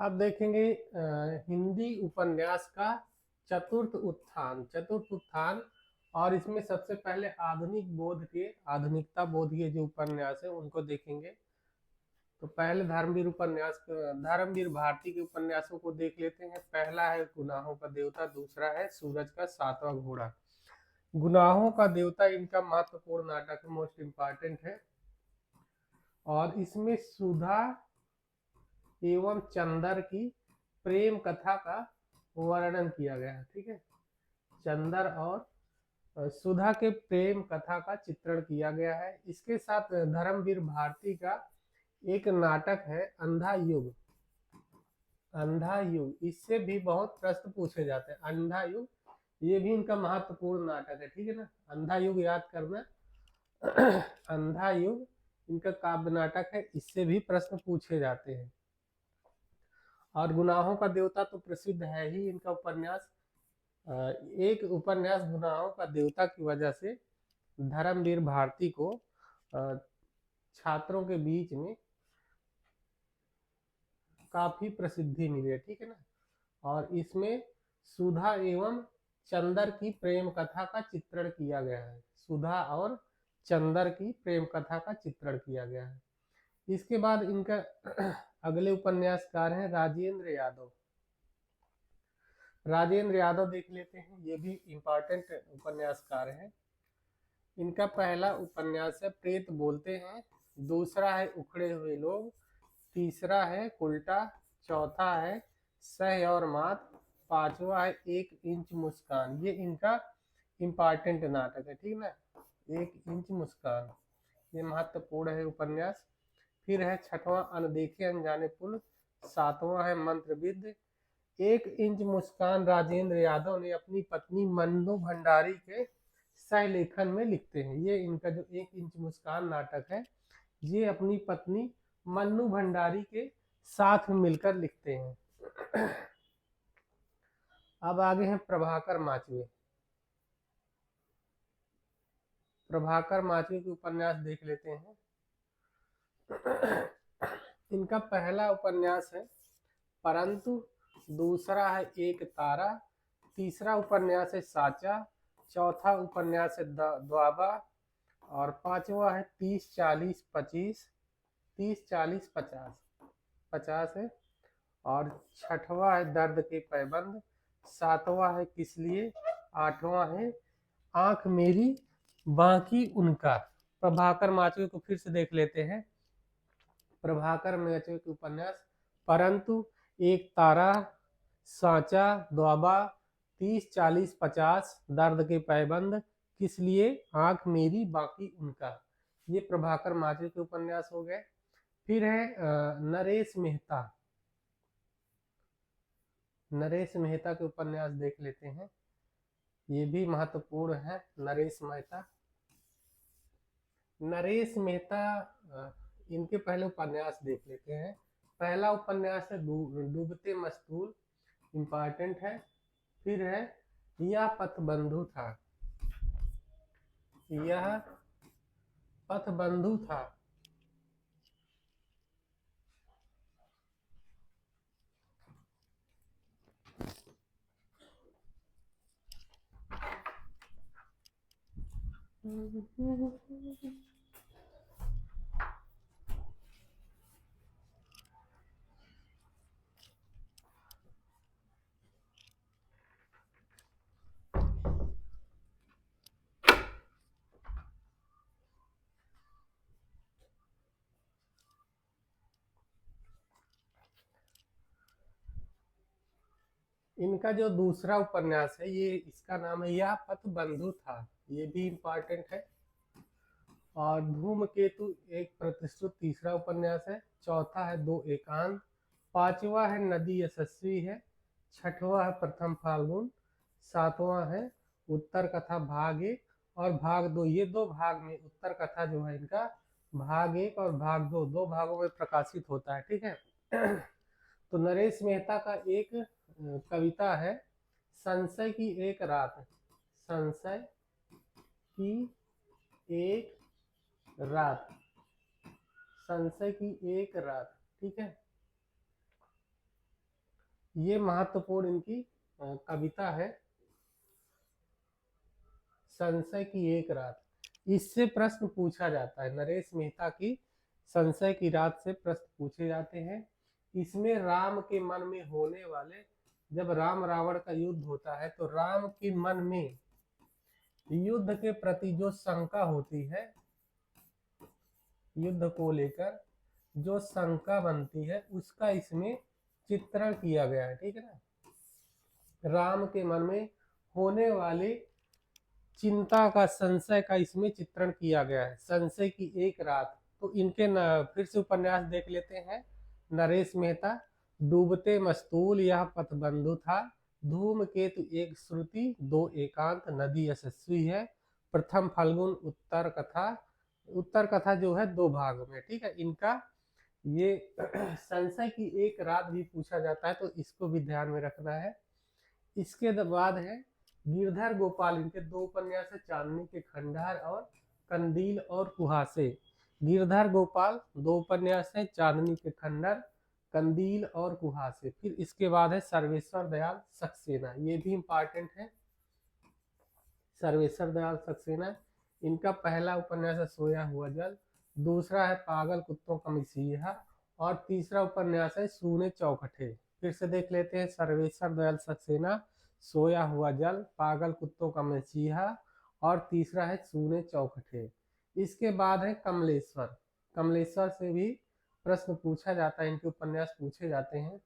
अब देखेंगे हिंदी उपन्यास का चतुर्थ उत्थान। और इसमें सबसे पहले आधुनिकता बोध के जो उपन्यास है उनको देखेंगे। तो पहले धर्मवीर भारती के उपन्यासों को देख लेते हैं। पहला है गुनाहों का देवता, दूसरा है सूरज का सातवां घोड़ा। गुनाहों का देवता इनका महत्वपूर्ण नाटक, मोस्ट इम्पॉर्टेंट है। और इसमें सुधा एवं चंदर की प्रेम कथा का वर्णन किया गया है। ठीक है, चंदर और सुधा के प्रेम कथा का चित्रण किया गया है। इसके साथ धर्मवीर भारती का एक नाटक है अंधा युग। इससे भी बहुत प्रश्न पूछे जाते हैं। अंधा युग ये भी इनका महत्वपूर्ण नाटक है। ठीक है ना, अंधा युग याद करना। अंधा युग इनका काव्य नाटक है, इससे भी प्रश्न पूछे जाते हैं। और गुनाहों का देवता तो प्रसिद्ध है ही इनका उपन्यास। एक उपन्यास गुनाहों का देवता की वजह से धर्मवीर भारती को छात्रों के बीच में काफी प्रसिद्धि मिली है। ठीक है ना, और इसमें सुधा एवं चंदर की प्रेम कथा का चित्रण किया गया है। सुधा और चंदर की प्रेम कथा का चित्रण किया गया है। इसके बाद इनका अगले उपन्यासकार हैं राजेंद्र यादव। राजेंद्र यादव देख लेते हैं, ये भी इम्पोर्टेंट उपन्यासकार हैं। इनका पहला उपन्यास है प्रेत बोलते हैं, दूसरा है उखड़े हुए लोग, तीसरा है उल्टा, चौथा है सह और मात, पांचवा है एक इंच मुस्कान। ये इनका इम्पोर्टेंट नाटक है। ठीक ना, एक इंच मुस्कान ये महत्वपूर्ण है उपन्यास। फिर है छठवां अनदेखे अनजाने पुल, सातवां है मंत्रविद्ध। एक इंच मुस्कान राजेंद्र यादव ने अपनी पत्नी मन्नू भंडारी के सहलेखन में लिखते हैं। ये इनका जो एक इंच मुस्कान नाटक है, ये अपनी पत्नी मन्नू भंडारी के साथ में मिलकर लिखते हैं। अब आगे हैं प्रभाकर माचवे। प्रभाकर माचवे के उपन्यास देख लेते हैं। इनका पहला उपन्यास है परंतु, दूसरा है एक तारा, तीसरा उपन्यास है साचा, चौथा उपन्यास है द्वाबा, और पांचवा है 30-40-25, 30-40-50, 50 है। और छठवां है दर्द के पैबंद, सातवां है किस लिए, आठवां है आंख मेरी बाकी उनका। प्रभाकर माचवे को फिर से देख लेते हैं। प्रभाकर माचवे के उपन्यास परंतु, एक तारा, साचा, द्वाबा, 30-40-50, दर्द के पैबंद, किस लिए, आंख मेरी बाकी उनका। ये प्रभाकर माचवे के उपन्यास हो गए। फिर है नरेश मेहता। नरेश मेहता के उपन्यास देख लेते हैं, ये भी महत्वपूर्ण है। नरेश मेहता इनके पहले उपन्यास देख लेते हैं। पहला उपन्यास है डूबते मस्तूल, इम्पोर्टेंट है। फिर है यह पथबंधु था, यह पथबंधु था। इनका जो दूसरा उपन्यास है, ये इसका नाम है यह पथबंधु था, ये भी इम्पोर्टेंट है। और धूमकेतु एक प्रतिष्ठित तीसरा उपन्यास है। चौथा है दो एकांत, पांचवा है नदी यशस्वी है, छठवां है प्रथम फाल्गुन, सातवां है उत्तर कथा भाग 1 और भाग 2। ये दो भाग में उत्तर कथा जो है इनका भाग 1 और भाग 2 दो भागों में प्रकाशित होता है। ठीक है। तो नरेश मेहता का एक कविता है संशय की एक रात, संशय की एक रात, संशय की एक रात। ठीक है। ये महत्वपूर्ण इनकी कविता है, संशय की एक रात। इससे प्रश्न पूछा जाता है, नरेश मेहता की संशय की रात से प्रश्न पूछे जाते हैं। इसमें राम के मन में होने वाले, जब राम रावण का युद्ध होता है तो राम के मन में युद्ध के प्रति जो शंका होती है, युद्ध को लेकर जो शंका बनती है, उसका इसमें चित्रण किया गया है। ठीक है ना, राम के मन में होने वाले चिंता का, संशय का इसमें चित्रण किया गया है। संशय की एक रात, तो इनके फिर से उपन्यास देख लेते हैं। नरेश मेहता, डूबते मस्तूल यह पथबंधु था, धूमकेतु एक श्रुति, दो एकांत, नदी यशस्वी है, प्रथम फल्गुन उत्तर कथा। उत्तर कथा जो है 2 भाग में। ठीक है, इनका ये संशय की एक रात भी पूछा जाता है, तो इसको भी ध्यान में रखना है। इसके बाद है गिरधर गोपाल, इनके 2 उपन्यास है, चांदनी के खंडहर और कंदील और कुहासे। गिरधर गोपाल 2 उपन्यास है, चांदनी के खंडहर, कंदील और कुहासे। फिर इसके बाद है सर्वेश्वर दयाल सक्सेना, ये भी इंपॉर्टेंट है। सर्वेश्वर दयाल सक्सेना, इनका पहला उपन्यास है सोया हुआ जल, दूसरा है पागल कुत्तों का मसीहा, और तीसरा उपन्यास है सूने चौखटे। फिर से देख लेते हैं, सर्वेश्वर दयाल सक्सेना, सोया हुआ जल, पागल कुत्तों का मसीहा, और तीसरा है सूने चौखटे। इसके बाद है कमलेश्वर। कमलेश्वर से भी प्रश्न पूछा जाता है, इनके उपन्यास पूछे जाते हैं,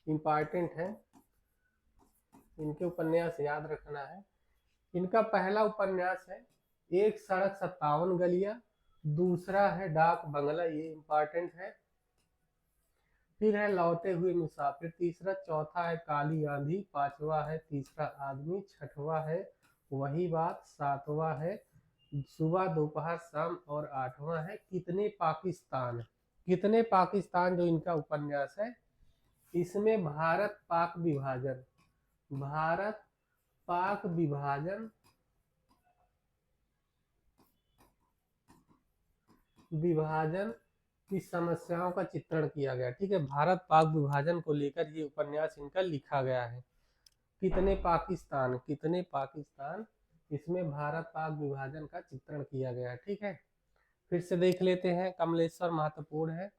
इंपॉर्टेंट है, इनके उपन्यास याद रखना है। इनका पहला उपन्यास है एक सड़क 57 गलियां, दूसरा है डाक बंगला, ये इंपॉर्टेंट है। फिर है लौटे हुए मुसाफिर, तीसरा, चौथा है काली आंधी, पांचवा है तीसरा आदमी, छठवा है वही बात, सातवां है सुबह दोपहर शाम, और आठवां है कितने पाकिस्तान। कितने पाकिस्तान जो इनका उपन्यास है, इसमें भारत पाक विभाजन, भारत पाक विभाजन की समस्याओं का चित्रण किया गया। ठीक है, भारत पाक विभाजन को लेकर ये उपन्यास इनका लिखा गया है। कितने पाकिस्तान, कितने पाकिस्तान, इसमें भारत पाक विभाजन का चित्रण किया गया है। ठीक है, फिर से देख लेते हैं, कमलेश्वर महत्वपूर्ण है।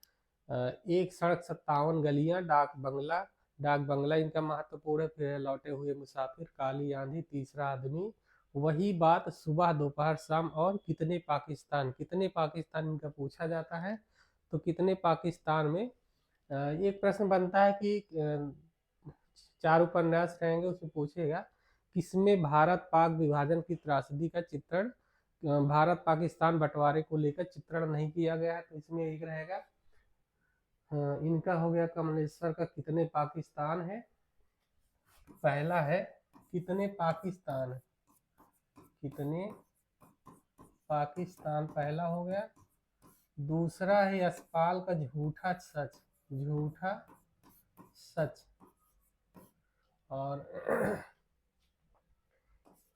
एक सड़क 57 गलियां, डाक बंगला, डाक बंगला इनका महत्वपूर्ण है। फिर लौटे हुए मुसाफिर, काली आंधी, तीसरा आदमी, वही बात, सुबह दोपहर शाम, और कितने पाकिस्तान। कितने पाकिस्तान इनका पूछा जाता है, तो कितने पाकिस्तान में एक प्रश्न बनता है कि 4 उपन्यास रहेंगे, उसमें पूछेगा किसमें भारत पाक विभाजन की त्रासदी का चित्रण, भारत पाकिस्तान बंटवारे को लेकर चित्रण नहीं किया गया है, तो इसमें एक रहेगा। इनका हो गया कमलेश्वर का कितने पाकिस्तान है, पहला है कितने पाकिस्तान, कितने पाकिस्तान पहला हो गया। दूसरा है यशपाल का झूठा सच, झूठा सच, और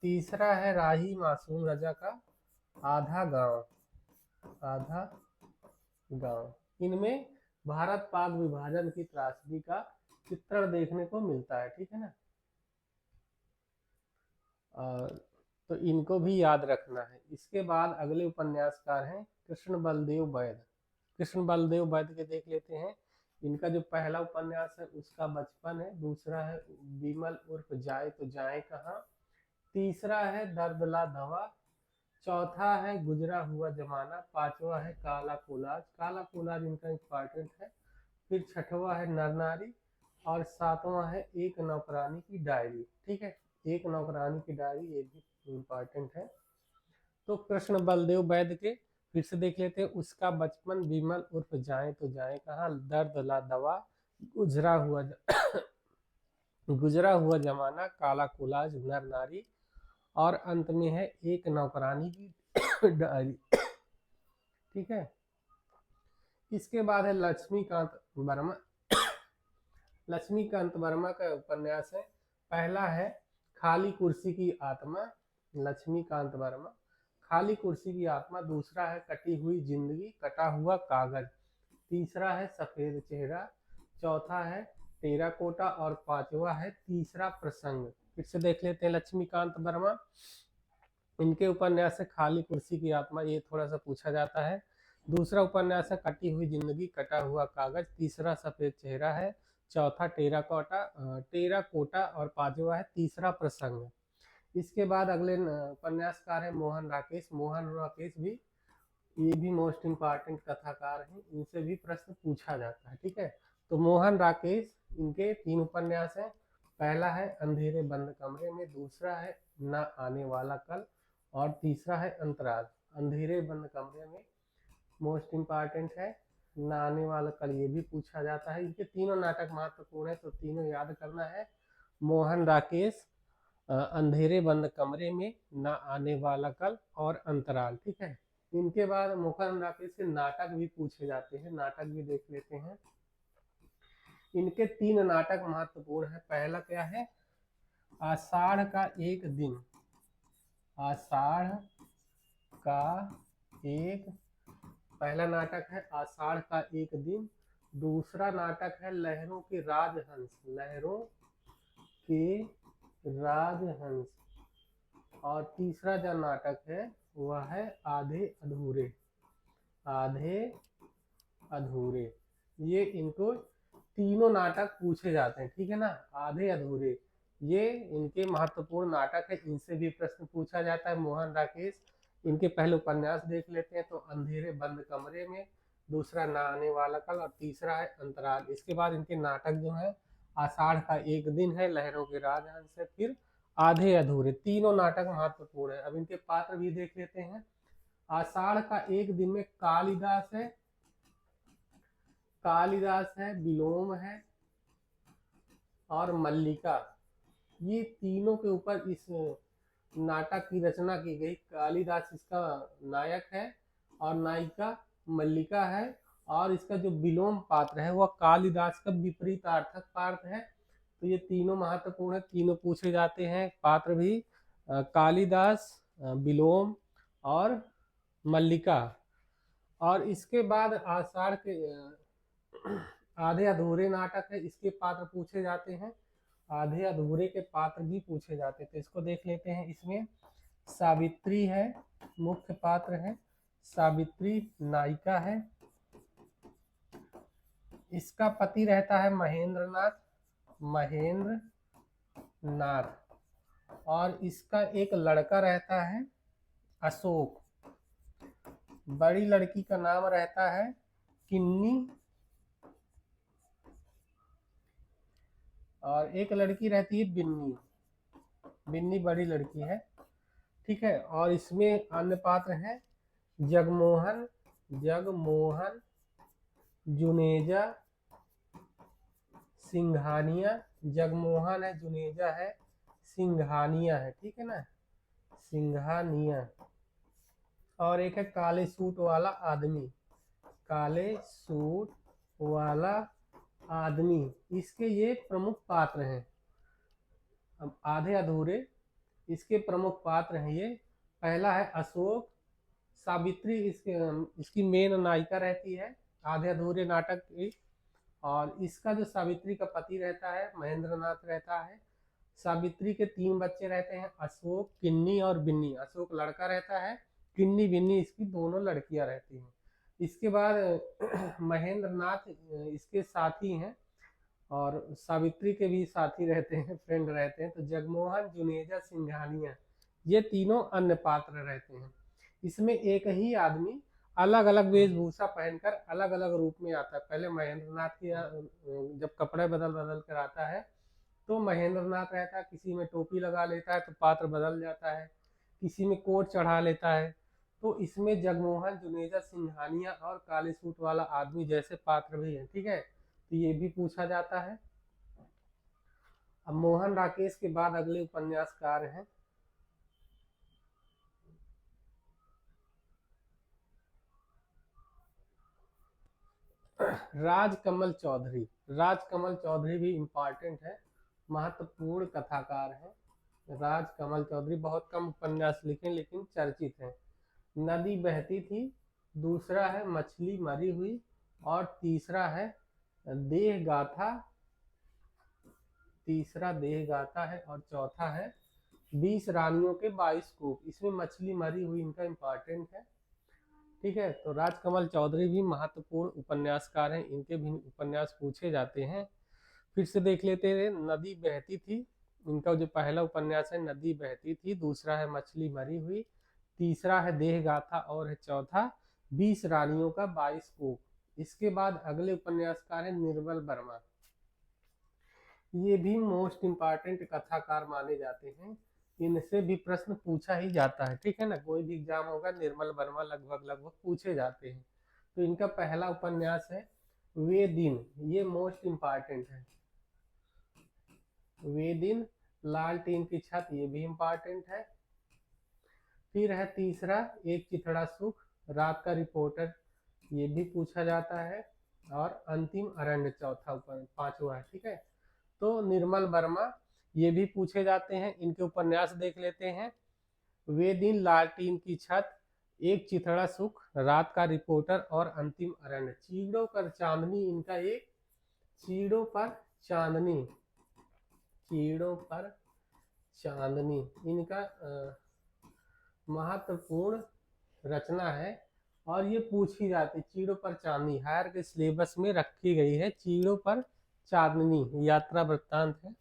तीसरा है राही मासूम रजा का आधा गांव, आधा गांव। इनमें भारत पाक विभाजन की त्रासदी का चित्रण देखने को मिलता है। ठीक है ना, तो इनको भी याद रखना है। इसके बाद अगले उपन्यासकार हैं कृष्ण बलदेव वैद। कृष्ण बलदेव वैद के देख लेते हैं। इनका जो पहला उपन्यास है उसका बचपन है, दूसरा है विमल उर्फ जाए तो जाए कहाँ, तीसरा है दर्दला दवा, चौथा है गुजरा हुआ जमाना, पांचवा है काला कोलाज, काला कोलाज इनका इंपॉर्टेंट है। फिर छठवा है नर नारी, और सातवां है एक नौकरानी की डायरी। ठीक है, एक नौकरानी की डायरी, ये भी इम्पॉर्टेंट है। तो कृष्ण बलदेव वैद के फिर से देख लेते हैं। उसका बचपन, विमल उर्फ जाए तो जाए कहाँ, दर्द ला दवा, गुजरा हुआ गुजरा हुआ जमाना, काला कोलाज, नर नारी, और अंत में है एक नौकरानी की डायरी। ठीक है, इसके बाद है लक्ष्मीकांत वर्मा। लक्ष्मीकांत वर्मा का उपन्यास है, पहला है खाली कुर्सी की आत्मा, लक्ष्मीकांत वर्मा, खाली कुर्सी की आत्मा। दूसरा है कटी हुई जिंदगी, कटा हुआ कागज, तीसरा है सफेद चेहरा, चौथा है टेराकोटा और पांचवा है तीसरा प्रसंग। फिर से देख लेते हैं लक्ष्मीकांत वर्मा, इनके उपन्यास है खाली कुर्सी की आत्मा, ये थोड़ा सा पूछा जाता है। दूसरा उपन्यास है कटी हुई जिंदगी कटा हुआ कागज, तीसरा सफेद चेहरा है, चौथा टेराकोटा और पांचवा है तीसरा प्रसंग। इसके बाद अगले उपन्यासकार है मोहन राकेश। मोहन राकेश भी ये भी मोस्ट इम्पॉर्टेंट कथाकार हैं, इनसे भी प्रश्न पूछा जाता है। ठीक है, तो मोहन राकेश, इनके 3 उपन्यास हैं। पहला है अंधेरे बंद कमरे में, दूसरा है ना आने वाला कल और तीसरा है अंतराल। अंधेरे बंद कमरे में मोस्ट इम्पॉर्टेंट है, ना आने वाला कल ये भी पूछा जाता है। इनके तीनों नाटक महत्वपूर्ण है, तो तीनों याद करना है। मोहन राकेश, अंधेरे बंद कमरे में, ना आने वाला कल और अंतराल। ठीक है, इनके बाद मोहन राकेश से नाटक भी पूछे जाते हैं, नाटक भी देख लेते हैं। इनके 3 नाटक महत्वपूर्ण है। पहला क्या है, आषाढ़ का एक दिन। आषाढ़ का एक, पहला नाटक है आषाढ़ का एक दिन। दूसरा नाटक है लहरों के राजहंस। लहरों के राजहंस। और तीसरा जो नाटक है वह है आधे अधूरे। आधे अधूरे, ये इनको तीनों नाटक पूछे जाते हैं। ठीक है ना, आधे अधूरे ये इनके महत्वपूर्ण नाटक है, इनसे भी प्रश्न पूछा जाता है। मोहन राकेश, इनके पहले उपन्यास देख लेते हैं। तो अंधेरे बंद कमरे में, दूसरा ना आने वाला कल और तीसरा है अंतराल। इसके बाद इनके नाटक जो है आषाढ़ का एक दिन है, लहरों के राजहंस है, फिर आधे अधूरे। तीनों नाटक महत्वपूर्ण है। अब इनके पात्र भी देख लेते हैं। आषाढ़ का एक दिन में कालिदास है, विलोम है और मल्लिका, ये तीनों के ऊपर इस नाटक की रचना की गई। कालिदास इसका नायक है और नायिका मल्लिका है, और इसका जो विलोम पात्र है वह कालिदास का विपरीतार्थक पात्र है। तो ये तीनों महत्वपूर्ण है, तीनों पूछे जाते हैं पात्र भी, कालिदास, विलोम और मल्लिका। और इसके बाद आषाढ़ के आधे अधूरे नाटक है, इसके पात्र पूछे जाते हैं। आधे अधूरे के पात्र भी पूछे जाते हैं, तो इसको देख लेते हैं। इसमें सावित्री है, मुख्य पात्र है। सावित्री नायिका है, इसका पति रहता है महेंद्र नाथ, और इसका एक लड़का रहता है अशोक। बड़ी लड़की का नाम रहता है किन्नी, और एक लड़की रहती है बिन्नी। बिन्नी बड़ी लड़की है। ठीक है, और इसमें अन्य पात्र हैं जगमोहन, जुनेजा, सिंघानिया। जगमोहन है, जुनेजा है, सिंघानिया है। ठीक है ना, सिंघानिया। और एक है काले सूट वाला आदमी। काले सूट वाला आदमी, इसके ये प्रमुख पात्र हैं। अब आधे अधूरे, इसके प्रमुख पात्र हैं ये। पहला है अशोक। सावित्री इसकी मेन नायिका रहती है आधे अधूरे नाटक की। और इसका जो सावित्री का पति रहता है महेंद्र नाथ रहता है। सावित्री के 3 बच्चे रहते हैं, अशोक, किन्नी और बिन्नी। अशोक लड़का रहता है, किन्नी बिन्नी इसकी दोनों लड़कियां रहती हैं। इसके बाद महेंद्र नाथ इसके साथी हैं, और सावित्री के भी साथी रहते हैं, फ्रेंड रहते हैं। तो जगमोहन, जुनेजा, सिंघानिया, ये तीनों अन्य पात्र रहते हैं। इसमें एक ही आदमी अलग अलग वेशभूषा पहनकर अलग अलग रूप में आता है। पहले महेंद्र नाथ की जब कपड़े बदल कर आता है तो महेंद्र नाथ रहता है, किसी में टोपी लगा लेता है तो पात्र बदल जाता है, किसी में कोट चढ़ा लेता है। तो इसमें जगमोहन, जुनेजा, सिंघानिया और काले सूट वाला आदमी जैसे पात्र भी हैं। ठीक है, तो ये भी पूछा जाता है। अब मोहन राकेश के बाद अगले उपन्यासकार हैं राजकमल चौधरी। राजकमल चौधरी भी इम्पॉर्टेंट है, महत्वपूर्ण कथाकार है। राजकमल चौधरी बहुत कम उपन्यास लिखे लेकिन चर्चित हैं। नदी बहती थी, दूसरा है मछली मरी हुई, और तीसरा है देह गाथा तीसरा देह गाता है और चौथा है 20 रानियों के 22 कोप। इसमें मछली मरी हुई इनका इम्पोर्टेंट है। ठीक है, तो राजकमल चौधरी भी महत्वपूर्ण उपन्यासकार हैं, इनके भी उपन्यास पूछे जाते हैं। फिर से देख लेते हैं, नदी बहती थी, इनका जो पहला उपन्यास है नदी बहती थी, दूसरा है मछली मरी हुई, तीसरा है देह गाथा और है चौथा 20 रानियों का 22 कोप। इसके बाद अगले उपन्यासकार है निर्मल वर्मा, ये भी मोस्ट इम्पॉर्टेंट कथाकार माने जाते हैं, इनसे भी प्रश्न पूछा ही जाता है। ठीक है ना, कोई भी एग्जाम होगा निर्मल वर्मा लगभग पूछे जाते हैं। तो इनका पहला उपन्यास है वे दिन, ये मोस्ट इम्पॉर्टेंट है। वे दिन, लालटेन की छत, ये भी इम्पॉर्टेंट है। फिर है तीसरा एक चिथड़ा सुख, रात का रिपोर्टर, ये भी पूछा जाता है। और अंतिम अरण्य चौथा पांचवा है। ठीक है, तो निर्मल वर्मा ये भी पूछे जाते हैं, इनके उपन्यास देख लेते हैं। वे दिन, लालटेन की छत, एक चिथड़ा सुख, रात का रिपोर्टर और अंतिम अरण्य। चीड़ों पर चांदनी इनका एक, चीड़ों पर चांदनी, चीड़ों पर चांदनी इनका महत्वपूर्ण रचना है और ये पूछी जाती, चीड़ों पर चांदनी हायर के सिलेबस में रखी गई है। चीड़ों पर चांदनी यात्रा वृत्तांत है,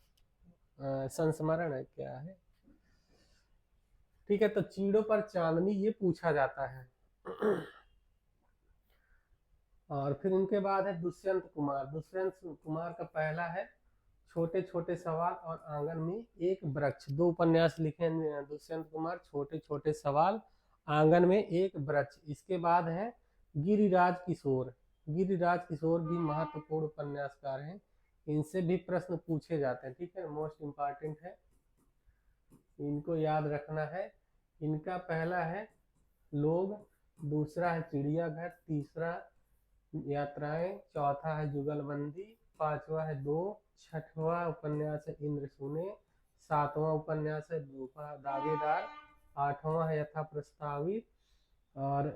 संस्मरण है, क्या है। ठीक है, तो चीड़ों पर चांदनी ये पूछा जाता है। और फिर इनके बाद है दुष्यंत कुमार। दुष्यंत कुमार का पहला है छोटे छोटे सवाल और आंगन में एक वृक्ष, दो उपन्यास लिखे दुष्यंत कुमार, छोटे छोटे सवाल, आंगन में एक वृक्ष। इसके बाद है गिरिराज किशोर। गिरिराज किशोर भी महत्वपूर्ण उपन्यासकार हैं, इनसे भी प्रश्न पूछे जाते हैं। ठीक है, मोस्ट इम्पॉर्टेंट है, इनको याद रखना है। इनका पहला है लोग, दूसरा है चिड़ियाघर, तीसरा यात्राएं, चौथा है जुगलबंदी, पांचवा है दो, छठवां उपन्यास है इंद्र सुने, सातवां उपन्यास है दावेदार, आठवां है यथा प्रस्तावित और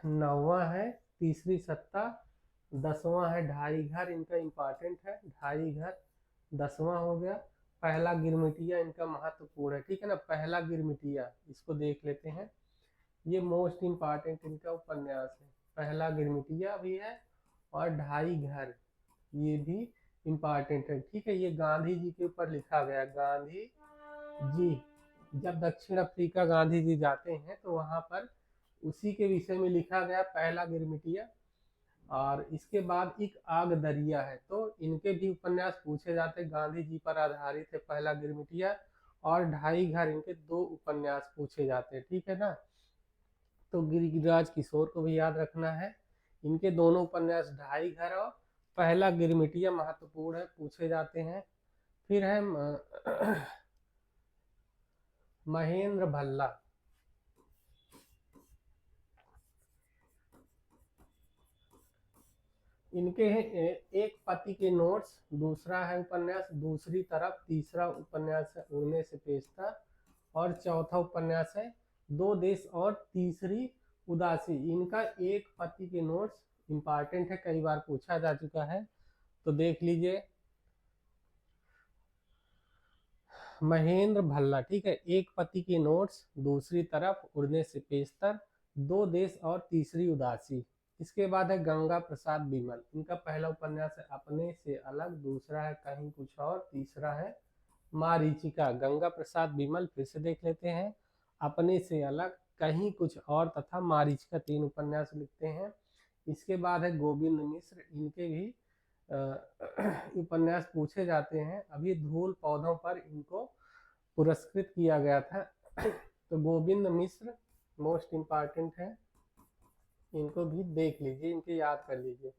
नौवां है तीसरी सत्ता, 10वां है ढाई घर, इनका इम्पोर्टेंट है ढाई घर, 10वां हो गया। पहला गिरमिटिया इनका महत्वपूर्ण है। ठीक है ना, पहला गिरमिटिया इसको देख लेते हैं, ये मोस्ट इम्पॉर्टेंट इनका उपन्यास है। पहला गिरमिटिया भी है और ढाई घर, ये भी इम्पॉर्टेंट है। ठीक है, ये गांधी जी के ऊपर लिखा गया। गांधी जी, जब दक्षिण अफ्रीका गांधी जी जाते हैं तो वहां पर उसी के विषय में लिखा गया पहला गिरमिटिया। और इसके बाद एक आग दरिया है, तो इनके भी उपन्यास पूछे जाते, गांधी जी पर आधारित है पहला गिरमिटिया। और ढाई घर, इनके दो उपन्यास पूछे जाते हैं। ठीक है ना, तो गिरिराज किशोर को भी याद रखना है, इनके दोनों उपन्यास ढाई घर और पहला गिरमिटिया महत्वपूर्ण है, पूछे जाते हैं। फिर है महेंद्र भल्ला। इनके हैं एक पति के नोट्स, दूसरा है उपन्यास दूसरी तरफ, तीसरा उपन्यास है उड़ने से पेशतर और चौथा उपन्यास है दो देश और तीसरी उदासी। इनका एक पति के नोट्स इम्पॉर्टेंट है, कई बार पूछा जा चुका है, तो देख लीजिए महेंद्र भल्ला। ठीक है, एक पति के नोट्स, दूसरी तरफ, उड़ने से पेशतर, दो देश और तीसरी उदासी। इसके बाद है गंगा प्रसाद बिमल। इनका पहला उपन्यास है अपने से अलग, दूसरा है कहीं कुछ और, तीसरा है मारीचिका। गंगा प्रसाद बिमल फिर से देख लेते हैं, अपने से अलग, कहीं कुछ और तथा मारीचिका, तीन उपन्यास लिखते हैं। इसके बाद है गोविंद मिश्र, इनके भी उपन्यास पूछे जाते हैं। अभी धूल पौधों पर इनको पुरस्कृत किया गया था। तो गोविंद मिश्र मोस्ट इम्पॉर्टेंट है, इनको भी देख लीजिए, इनके याद कर लीजिए।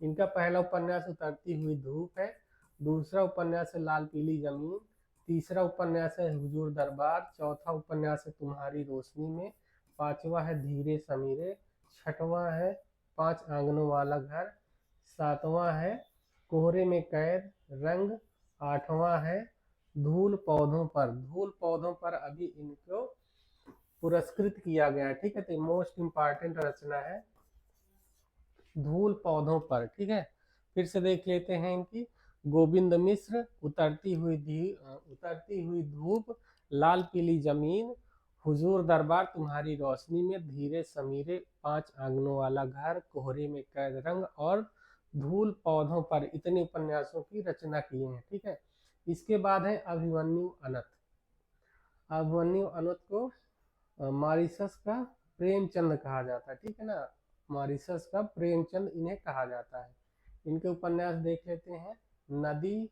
इनका पहला उपन्यास उतरती हुई धूप है, दूसरा उपन्यास है लाल पीली जमीन, तीसरा उपन्यास है हुजूर दरबार, चौथा उपन्यास है तुम्हारी रोशनी में, पांचवा है धीरे समीरे, छठवां है पांच आंगनों वाला घर, सातवां है कोहरे में कैद रंग, आठवां है धूल पौधों पर। धूल पौधों पर अभी इनको पुरस्कृत किया गया है। ठीक है, तो मोस्ट इम्पॉर्टेंट रचना है धूल पौधों पर। ठीक है, फिर से देख लेते हैं इनकी गोविंद मिश्र, उतरती हुई धूप, लाल पीली जमीन, हुजूर दरबार, तुम्हारी रोशनी में, धीरे समीरे, 5 आंगनों वाला घर, कोहरे में कैद रंग और धूल पौधों पर, इतने उपन्यासों की रचना किए हैं। ठीक है, इसके बाद है अभिमन्यु अनंत। अभिमन्यु अनंत को मॉरिशस का प्रेमचंद कहा जाता है। ठीक है ना, मॉरिशस का प्रेमचंद इन्हें कहा जाता है। इनके उपन्यास देख लेते हैं। नदी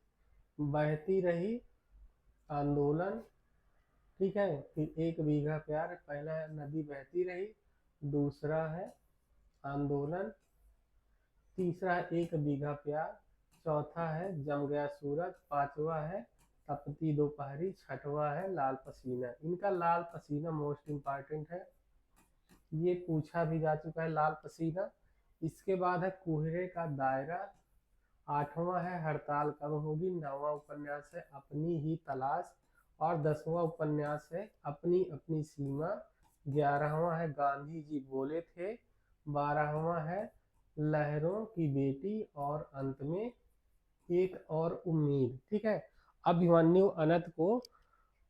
बहती रही, आंदोलन, ठीक है, फिर एक बीघा प्यार। पहला है नदी बहती रही, दूसरा है आंदोलन, तीसरा है एक बीघा प्यार, चौथा है जम गया सूरज, पांचवा है तपती दोपहरी, छठवा है लाल पसीना। इनका लाल पसीना मोस्ट इम्पॉर्टेंट है, ये पूछा भी जा चुका है लाल पसीना। इसके बाद है कुहरे का दायरा, आठवां है हड़ताल कब होगी, नौवां उपन्यास है अपनी ही तलाश, और 10वां उपन्यास है अपनी अपनी सीमा, 11वां है गांधी जी बोले थे, 12वां है लहरों की बेटी, और अंत में एक और उम्मीद। ठीक है, अभिमन्यु अनंत को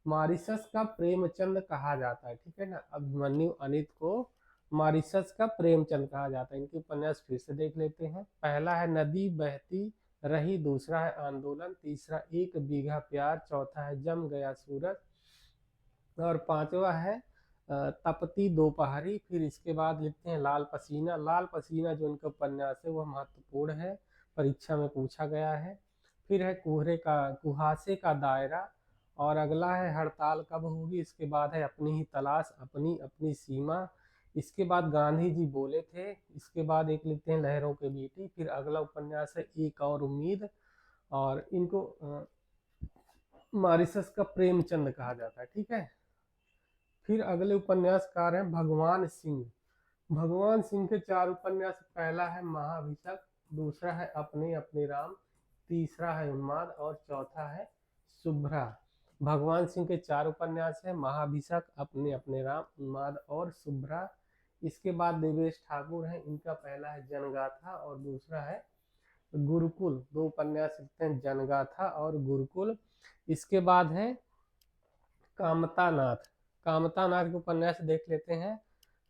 मॉरिशस का प्रेमचंद कहा जाता है। ठीक है ना, अभिमन्यु अनंत को मॉरिशस का प्रेमचंद कहा जाता है। इनके उपन्यास फिर से देख लेते हैं। पहला है नदी बहती रही, दूसरा है आंदोलन, तीसरा एक बीघा प्यार, चौथा है जम गया सूरज, और पांचवा है तपती दोपहरी। फिर इसके बाद लिखते हैं लाल पसीना। लाल पसीना जो इनका उपन्यास है वह महत्वपूर्ण है, परीक्षा में पूछा गया है। फिर है कुहासे का दायरा, और अगला है हड़ताल कब होगी। इसके बाद है अपनी ही तलाश, अपनी अपनी सीमा। इसके बाद गांधी जी बोले थे। इसके बाद एक लिखते हैं लहरों के बेटी। फिर अगला उपन्यास है एक और उम्मीद, और इनको मॉरिशस का प्रेमचंद कहा जाता है। ठीक है, फिर अगले उपन्यासकार हैं भगवान सिंह। भगवान सिंह के 4 उपन्यास, पहला है महाभिषक, दूसरा है अपने अपने राम, तीसरा है उन्माद, और चौथा है शुभ्रा। भगवान सिंह के 4 उपन्यास है महाभिषक, अपने अपने राम, उन्माद और शुभ्रा। इसके बाद देवेश ठाकुर हैं, इनका पहला है जनगाथा और दूसरा है गुरुकुल। 2 उपन्यास लिखते हैं, जनगाथा और गुरुकुल। इसके बाद है कामतानाथ। कामतानाथ के उपन्यास देख लेते हैं।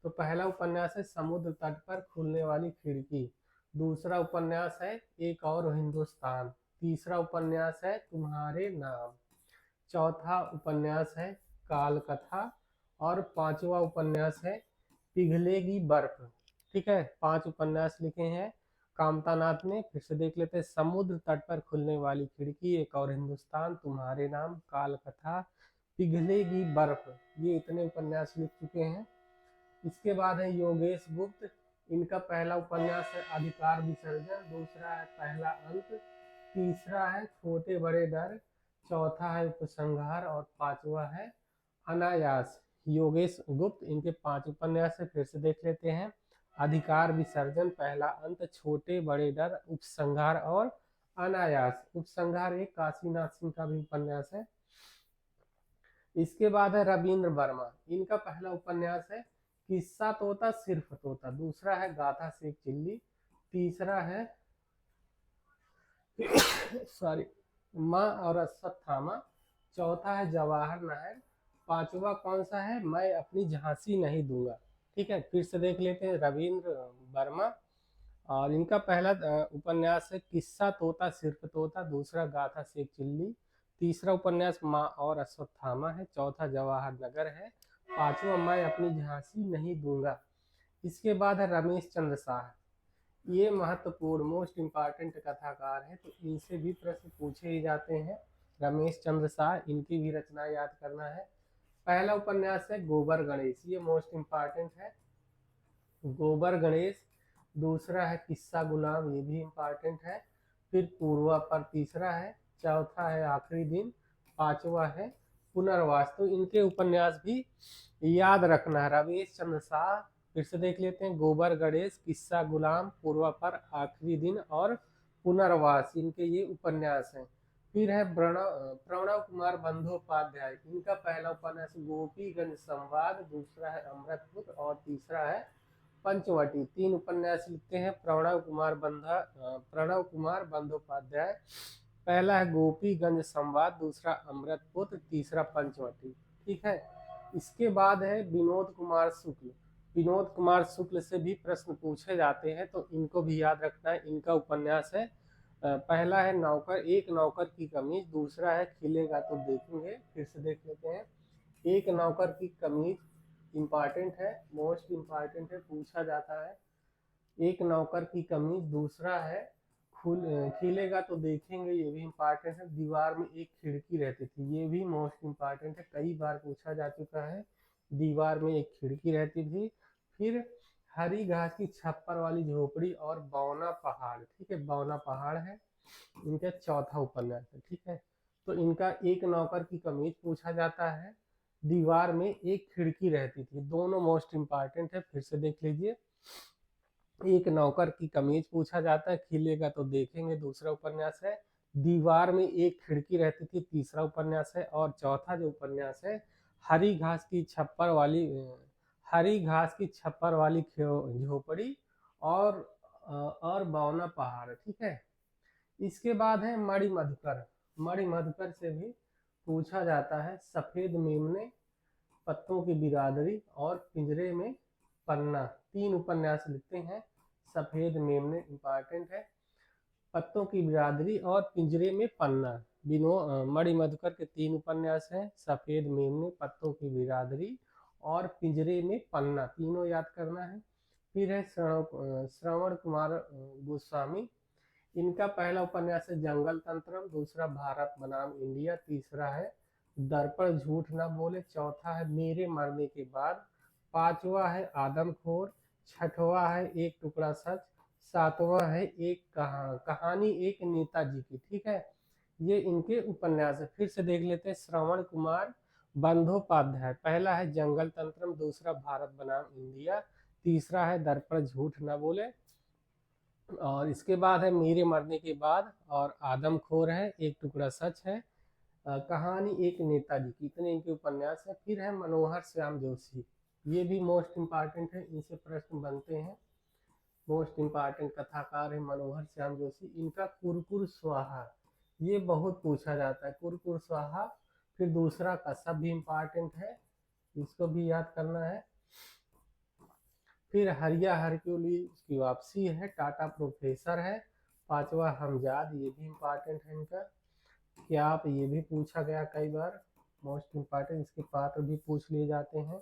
तो पहला उपन्यास है समुद्र तट पर खुलने वाली खिड़की, दूसरा उपन्यास है एक और हिंदुस्तान, तीसरा उपन्यास है तुम्हारे नाम, चौथा उपन्यास है काल कथा, और पांचवा उपन्यास है पिघलेगी बर्फ। ठीक है, 5 उपन्यास लिखे हैं कामतानाथ ने। फिर से देख लेते हैं। समुद्र तट पर खुलने वाली खिड़की, एक और हिंदुस्तान, तुम्हारे नाम, काल कथा, पिघलेगी बर्फ, ये इतने उपन्यास लिख चुके हैं। इसके बाद है योगेश गुप्त। इनका पहला उपन्यास है अधिकार विसर्जन, दूसरा है पहला अंत, तीसरा है छोटे बड़े डर, चौथा है उपसंहार, और पांचवा है अनायास। योगेश गुप्त, इनके 5 उपन्यास है। फिर से देख लेते हैं। अधिकार विसर्जन, पहला अंत, छोटे बड़े डर, उपसंहार और अनायास। उपसंहार एक काशीनाथ सिंह का भी उपन्यास है। इसके बाद है रविंद्र वर्मा। इनका पहला उपन्यास है किस्सा तोता सिर्फ तोता, दूसरा है गाथा से एक चिल्ली, तीसरा है सॉरी माँ और अश्वत्थामा, चौथा है जवाहर नहर, पांचवा कौन सा है, मैं अपनी झांसी नहीं दूंगा। ठीक है, फिर से देख लेते हैं रविंद्र वर्मा। और इनका पहला उपन्यास है किस्सा तोता सिर्फ तोता, दूसरा गाथा से एक चिल्ली, तीसरा उपन्यास माँ और अश्वत्थामा है, चौथा जवाहर नगर है, पांचवा मैं अपनी झांसी नहीं दूंगा। इसके बाद है रमेश चंद्र शाह। ये महत्वपूर्ण मोस्ट इम्पॉर्टेंट कथाकार है, तो इनसे भी प्रश्न पूछे ही जाते हैं। रमेश चंद्र शाह, इनकी भी रचना याद करना है। पहला उपन्यास है गोबर गणेश, ये मोस्ट इम्पॉर्टेंट है, गोबर गणेश। दूसरा है किस्सा गुलाम, ये भी इम्पॉर्टेंट है। फिर पूर्वा पर तीसरा है, चौथा है आखिरी दिन, पांचवा है पुनर्वास। तो इनके उपन्यास भी याद रखना है। रमेश चंद्र शाह, फिर से देख लेते हैं। गोबर गणेश, किस्सा गुलाम, पूर्वा पर, आखिरी दिन और पुनर्वास, इनके ये उपन्यास हैं। फिर है प्रणव कुमार बंदोपाध्याय। इनका पहला उपन्यास गोपीगंज संवाद, दूसरा है अमृतपुर, और तीसरा है पंचवटी। 3 उपन्यास लिखते हैं प्रणव कुमार बंदोपाध्याय। पहला है गोपीगंज संवाद, दूसरा अमृतपुत्र, तीसरा पंचवटी। ठीक है। इसके बाद है विनोद कुमार शुक्ल। विनोद कुमार शुक्ल से भी प्रश्न पूछे जाते हैं, तो इनको भी याद रखना है। इनका उपन्यास है पहला है नौकर, एक नौकर की कमीज, दूसरा है खिलेगा तो देखेंगे। फिर से देख लेते हैं। एक नौकर की कमीज इम्पॉर्टेंट है, मोस्ट इम्पॉर्टेंट है, पूछा जाता है। एक नौकर की कमीज, दूसरा है खिलेगा तो देखेंगे, ये भी इम्पॉर्टेंट है। दीवार में एक खिड़की रहती थी, ये भी मोस्ट इम्पॉर्टेंट है, कई बार पूछा जा चुका है। दीवार में एक खिड़की रहती थी। फिर हरी घास की छप्पर वाली झोपड़ी और बौना पहाड़। ठीक है, बौना पहाड़ है इनका चौथा उपन्यास है। ठीक है, तो इनका एक नौकर की कमीज पूछा जाता है, दीवार में एक खिड़की रहती थी, दोनों मोस्ट इम्पॉर्टेंट है। फिर से देख लीजिए। एक नौकर की कमीज पूछा जाता है, खिलेगा तो देखेंगे दूसरा उपन्यास है। दीवार में एक खिड़की रहती थी तीसरा उपन्यास है। और चौथा जो उपन्यास है हरी घास की छप्पर वाली हरी घास की छप्पर वाली झोपड़ी और बौना पहाड़। ठीक है। इसके बाद है मणि मधुकर। मणि मधुकर से भी पूछा जाता है, सफेद मेमने, पत्तों की बिरादरी और पिंजरे में पन्ना। तीन उपन्यास लिखते हैं। सफेद मेमने इम्पॉर्टेंट है, पत्तों की बिरादरी और पिंजरे में पन्ना। मणि मधुकर के तीन उपन्यास हैं, सफेद मेमने, पत्तों की बिरादरी और पिंजरे में पन्ना, तीनों याद करना है। फिर है श्रवण कुमार गोस्वामी। इनका पहला उपन्यास है जंगल तंत्रम, दूसरा भारत बनाम इंडिया, तीसरा है दर्पण झूठ न बोले, चौथा है मेरे मरने के बाद, पांचवा है आदमखोर, छठवा है एक टुकड़ा सच, सातवां है एक कहानी एक नेताजी की। ठीक है, ये इनके उपन्यास है। फिर से देख लेते हैं। श्रवण कुमार बंदोपाध्याय, पहला है जंगल तंत्रम, दूसरा भारत बनाम इंडिया, तीसरा है दर्पण झूठ न बोले, और इसके बाद है मेरे मरने के बाद, और आदमखोर है, एक टुकड़ा सच है, कहानी एक नेताजी की। इतने इनके उपन्यास है। फिर है मनोहर श्याम जोशी। ये भी मोस्ट इम्पॉर्टेंट है, इनसे प्रश्न बनते हैं। मोस्ट इम्पॉर्टेंट कथाकार है मनोहर श्याम जोशी। इनका कुरकुर स्वाहा, ये बहुत पूछा जाता है, कुरकुर स्वाहा। फिर दूसरा कसब भी इम्पॉर्टेंट है, इसको भी याद करना है। फिर हरिया हरक्यूलिस की वापसी है, टाटा प्रोफेसर है, पांचवा हमजाद, ये भी इम्पॉर्टेंट है इनका। क्या आप, ये भी पूछा गया कई बार, मोस्ट इम्पॉर्टेंट, इसके पात्र भी पूछ लिए जाते हैं।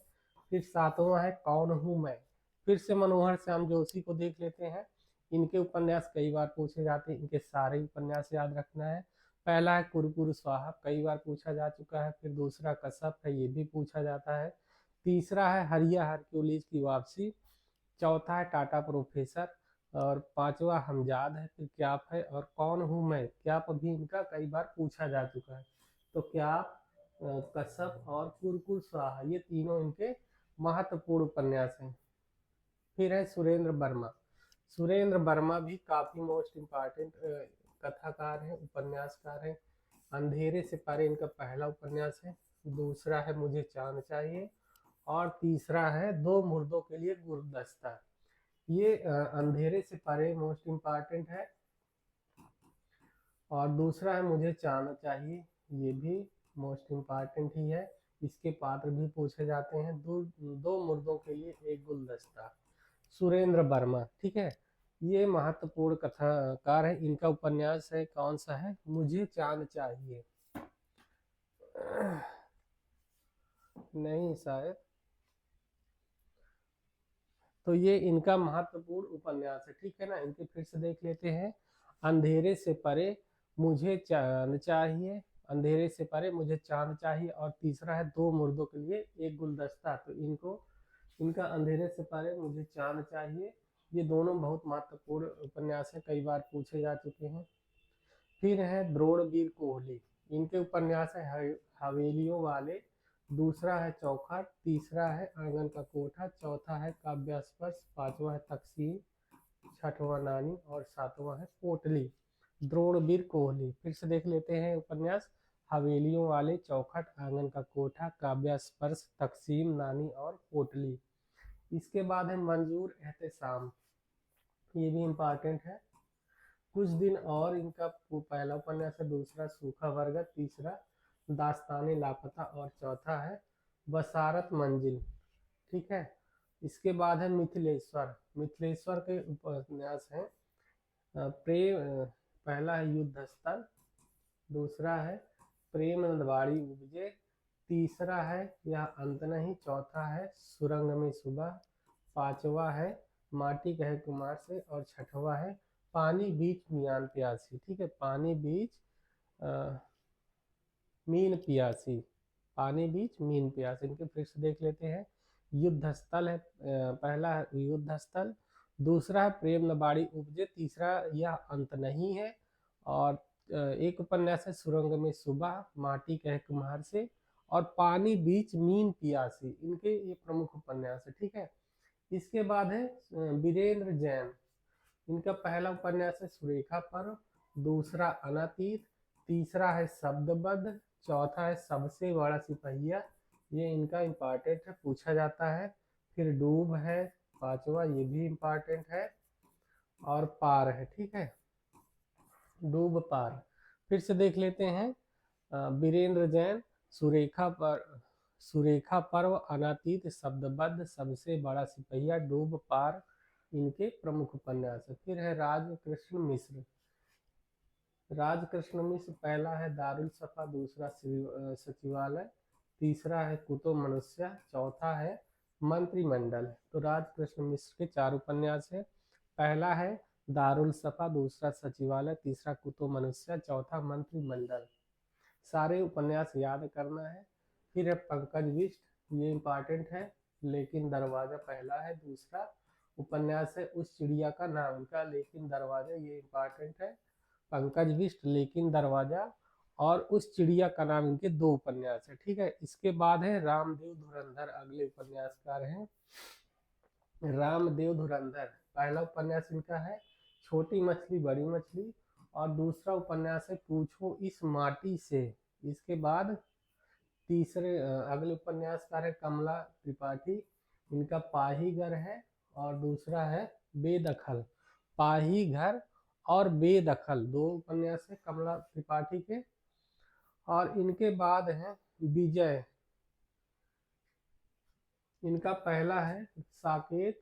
फिर सातवां है कौन हूँ मैं। फिर से मनोहर श्याम जोशी को देख लेते हैं। इनके उपन्यास कई बार पूछे जाते हैं, इनके सारे उपन्यास याद रखना है। पहला है कुरकुर स्वाहा, कई बार पूछा जा चुका है। फिर दूसरा कसब है, ये भी पूछा जाता है। तीसरा है हरिया हरक्यूलिस की वापसी, चौथा है टाटा प्रोफेसर, और पांचवा हमजाद है। फिर क्याप है, और कौन हूँ मैं। क्याप भी इनका कई बार पूछा जा चुका है। तो क्याप, कसब और कुरकुर स्वाहा, ये तीनों इनके महत्वपूर्ण उपन्यास हैं। फिर है सुरेंद्र वर्मा। सुरेंद्र वर्मा भी काफी मोस्ट इम्पॉर्टेंट कथाकार है, उपन्यासकार है। अंधेरे से परे इनका पहला उपन्यास है, दूसरा है मुझे चांद चाहिए, और तीसरा है दो मुर्दों के लिए गुलदस्ता। ये अंधेरे से परे मोस्ट इम्पॉर्टेंट है, और दूसरा है मुझे चांद चाहिए, ये भी मोस्ट इम्पॉर्टेंट ही है। इसके पात्र भी पूछे जाते हैं। दो मुर्दों के लिए एक गुलदस्ता, सुरेंद्र वर्मा। ठीक है, ये महत्वपूर्ण कथाकार है। इनका उपन्यास है, कौन सा है, मुझे चांद चाहिए, नहीं शायद। तो ये इनका महत्वपूर्ण उपन्यास है। ठीक है ना, इनके फिर से देख लेते हैं। अंधेरे से परे मुझे चांद चाहिए, अंधेरे से परे मुझे चांद चाहिए, और तीसरा है दो मुर्दों के लिए एक गुलदस्ता। तो इनका अंधेरे से परे मुझे चांद चाहिए, ये दोनों बहुत महत्वपूर्ण उपन्यास है, कई बार पूछे जा चुके हैं। फिर है द्रोणवीर कोहली। इनके उपन्यास है हवेलियों वाले, दूसरा है चौखट, तीसरा है आंगन का कोठा, चौथा है काव्यास्पर्श, पांचवा है तकसीम, छठवां नानी, और सातवां है पोटली। द्रोणवीर कोहली, फिर से देख लेते हैं उपन्यास। हवेलियों वाले, चौखट, आंगन का कोठा, काव्यास्पर्श, तकसीम, नानी और पोटली। इसके बाद है मंजूर एहतेशाम, ये भी इम्पॉर्टेंट है। कुछ दिन और इनका पहला उपन्यास है, दूसरा सूखा बरगद, तीसरा दास्ताने लापता और चौथा है बसारत मंजिल। ठीक है, इसके बाद है मिथिलेश्वर। मिथिलेश्वर के उपन्यास हैं प्रेम, पहला है युद्ध स्थल, दूसरा है प्रेम नंदवाड़ी उपजे, तीसरा है यह अंत नहीं, चौथा है सुरंग में सुबह, पांचवा है माटी कहे कुमार से और छठवा है पानी बीच मियान प्यासी। ठीक है, पानी बीच मीन प्यासी, पानी बीच मीन प्यासी। इनके फिर से देख लेते हैं। युद्ध स्थल है, पहला है युद्ध स्थल, दूसरा है प्रेम नबाड़ी उपजे, तीसरा यह अंत नहीं है, और एक उपन्यास है सुरंग में सुबह, माटी कहे कुम्हार से और पानी बीच मीन पियासी। इनके ये प्रमुख उपन्यास है। ठीक है, इसके बाद है वीरेंद्र जैन। इनका पहला उपन्यास है सुरेखा पर्व, दूसरा अनातीत, तीसरा है शब्दबद्ध, चौथा है सबसे बड़ा सिपहिया, ये इनका इम्पॉर्टेंट है, पूछा जाता है। फिर डूब है पांचवा, ये भी इम्पॉर्टेंट है, और पार है। ठीक है, डूब पार। फिर से देख लेते हैं। वीरेंद्र जैन सुरेखा पर्व, अनातीत, शब्दबद्ध, सबसे बड़ा सिपहिया, डूब पार इनके प्रमुख उपन्यास है। फिर है राजकृष्ण मिश्र। राजकृष्ण मिश्र पहला है दारुल सफा, दूसरा सचिवालय, तीसरा है कुतुब मनुष्य, चौथा है मंत्रिमंडल। तो राजकृष्ण मिश्र के 4 उपन्यास है। पहला है दारुल सफा, दूसरा सचिवालय, तीसरा कुतुब मनुष्य, चौथा मंत्रिमंडल। सारे उपन्यास याद करना है। फिर है पंकज बिष्ट, ये इम्पॉर्टेंट है। लेकिन दरवाजा पहला है, दूसरा उपन्यास है उस चिड़िया का नाम, इनका लेकिन दरवाजा, ये इम्पॉर्टेंट है। पंकज बिष्ट, लेकिन दरवाजा और उस चिड़िया का नाम, इनके 2 उपन्यास है। ठीक है, इसके बाद है रामदेव धुरंधर, अगले उपन्यासकार हैं रामदेव धुरंधर। पहला उपन्यास इनका है छोटी मछली बड़ी मछली, और दूसरा उपन्यास है पूछो इस माटी से। इसके बाद अगले उपन्यासकार है कमला त्रिपाठी, इनका पाही घर है, और दूसरा है बेदखल। पाही घर और बेदखल 2 उपन्यास है कमला त्रिपाठी के। और इनके बाद है विजय, इनका पहला है साकेत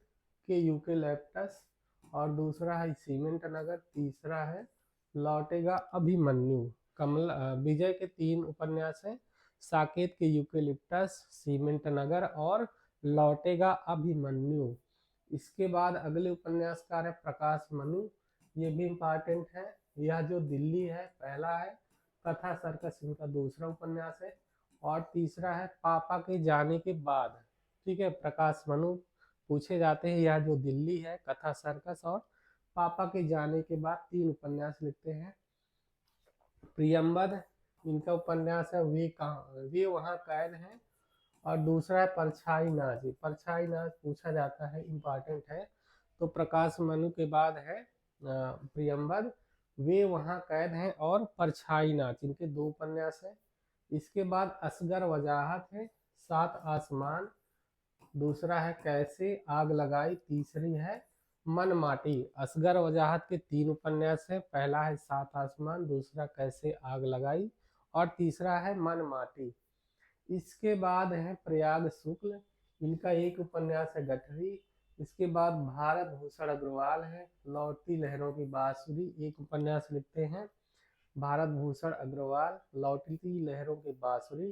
के यूकेलिप्टस, और दूसरा है सीमेंट नगर, तीसरा है लौटेगा अभिमन्यु। विजय के 3 उपन्यास हैं, साकेत के यूकेलिप्टस, सीमेंट नगर और लौटेगा अभिमन्यु। इसके बाद अगले उपन्यासकार है प्रकाश मनु, ये भी इम्पॉर्टेंट है। यह जो दिल्ली है पहला है, कथा सर्कस इनका दूसरा उपन्यास है, और तीसरा है पापा के जाने के बाद। ठीक है, प्रकाश मनु पूछे जाते हैं। यह जो दिल्ली है, कथा सर्कस और पापा के जाने के बाद 3 उपन्यास लिखते हैं। प्रियंबद, इनका उपन्यास है वे वहाँ कैद हैं, और दूसरा है परछाई नाच। परछाई नाच पूछा जाता है, इम्पॉर्टेंट है। तो प्रकाश मनु के बाद है प्रियंबद, वे वहाँ कैद हैं और परछाई नाच, इनके 2 उपन्यास है। इसके बाद असगर वजाहत है 7 आसमान, दूसरा है कैसे आग लगाई, तीसरी है मन माटी। असगर वजाहत के 3 उपन्यास है, पहला है 7 आसमान, दूसरा कैसे आग लगाई, और तीसरा है मन माटी। इसके बाद है प्रयाग शुक्ल, इनका एक उपन्यास है गठरी। इसके बाद भारत भूषण अग्रवाल है लौटती लहरों की बांसुरी, एक उपन्यास लिखते हैं भारत भूषण अग्रवाल, लौटती लहरों की बांसुरी।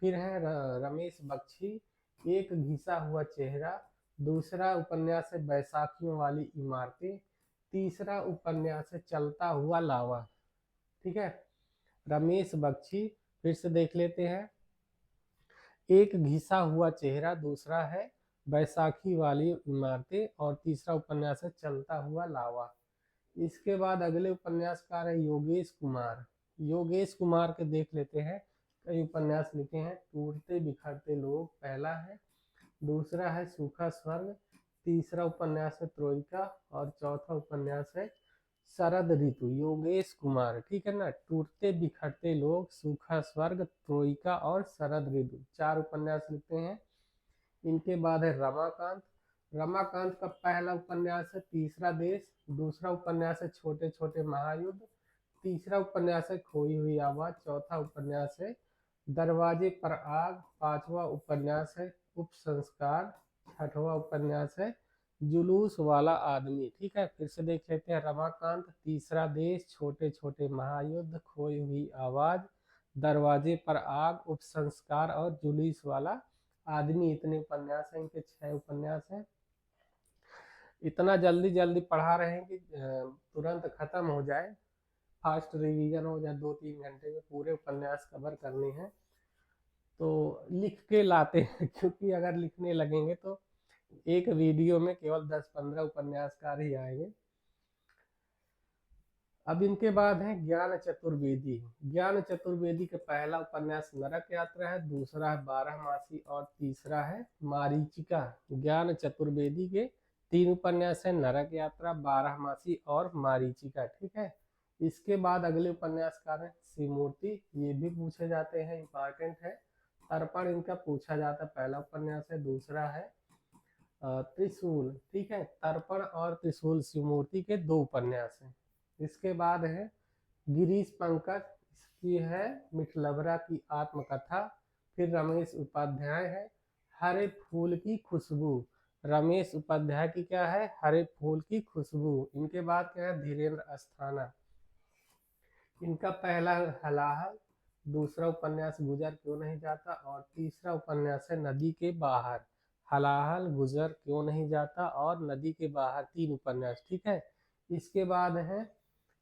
फिर है रमेश बख्शी, एक घिसा हुआ चेहरा, दूसरा उपन्यास है बैसाखियों वाली इमारतें, तीसरा उपन्यास है चलता हुआ लावा। ठीक है, रमेश बख्शी फिर से देख लेते हैं। एक घिसा हुआ चेहरा, दूसरा है बैसाखी वाली इमारतें, और तीसरा उपन्यास है चलता हुआ लावा। इसके बाद अगले उपन्यासकार है योगेश कुमार। योगेश कुमार के देख लेते हैं, कई उपन्यास लिखे हैं। टूटते बिखरते लोग पहला है, दूसरा है सूखा स्वर्ग, तीसरा उपन्यास है त्रोइका, और चौथा उपन्यास है शरद ऋतु। योगेश कुमार, ठीक है ना। टूटते बिखरते लोग, सूखा स्वर्ग, त्रोइका और शरद ऋतु 4 उपन्यास लिखते हैं। इनके बाद है रमाकांत। रमाकांत का पहला उपन्यास है तीसरा देश, दूसरा उपन्यास है छोटे छोटे महायुद्ध, तीसरा उपन्यास है खोई हुई आवाज, चौथा उपन्यास है दरवाजे पर आग, पांचवा उपन्यास है उपसंस्कार, छठवां उपन्यास है जुलूस वाला आदमी। ठीक है, फिर से देख लेते हैं। रमाकांत, तीसरा देश, छोटे छोटे महायुद्ध, खोई हुई आवाज, दरवाजे पर आग, उपसंस्कार और जुलूस वाला आदमी। इतने उपन्यास हैं, इनके 6 उपन्यास हैं। इतना जल्दी जल्दी पढ़ा रहे हैं कि तुरंत खत्म हो जाए, फास्ट रिवीजन हो जाए, 2-3 घंटे में पूरे उपन्यास कवर करने हैं। तो लिख के लाते हैं क्योंकि अगर लिखने लगेंगे तो एक वीडियो में केवल 10-15 उपन्यासकार ही आएंगे। अब इनके बाद है ज्ञान चतुर्वेदी। ज्ञान चतुर्वेदी का पहला उपन्यास नरक यात्रा है, दूसरा है बारहमासी और तीसरा है मारीचिका। ज्ञान चतुर्वेदी के 3 उपन्यास है, नरक यात्रा, बारहमासी और मारीचिका। ठीक है, इसके बाद अगले उपन्यासकार है शिवमूर्ति, ये भी पूछे जाते हैं, इंपॉर्टेंट है। तर्पण इनका पूछा जाता है, पहला उपन्यास है, दूसरा है त्रिशूल। ठीक है, तर्पण और त्रिशूल शिवमूर्ति के 2 उपन्यास हैं। इसके बाद है गिरीश पंकज, इसकी है मिठलबरा की आत्मकथा। फिर रमेश उपाध्याय है हरे फूल की खुशबू। रमेश उपाध्याय की क्या है, हरे फूल की खुशबू। इनके बाद क्या है धीरेन्द्र अस्थाना, इनका पहला हलाहल, दूसरा उपन्यास गुजर क्यों नहीं जाता और तीसरा उपन्यास है नदी के बाहर। हलाहल, गुजर क्यों नहीं जाता और नदी के बाहर, 3 उपन्यास। ठीक है, इसके बाद है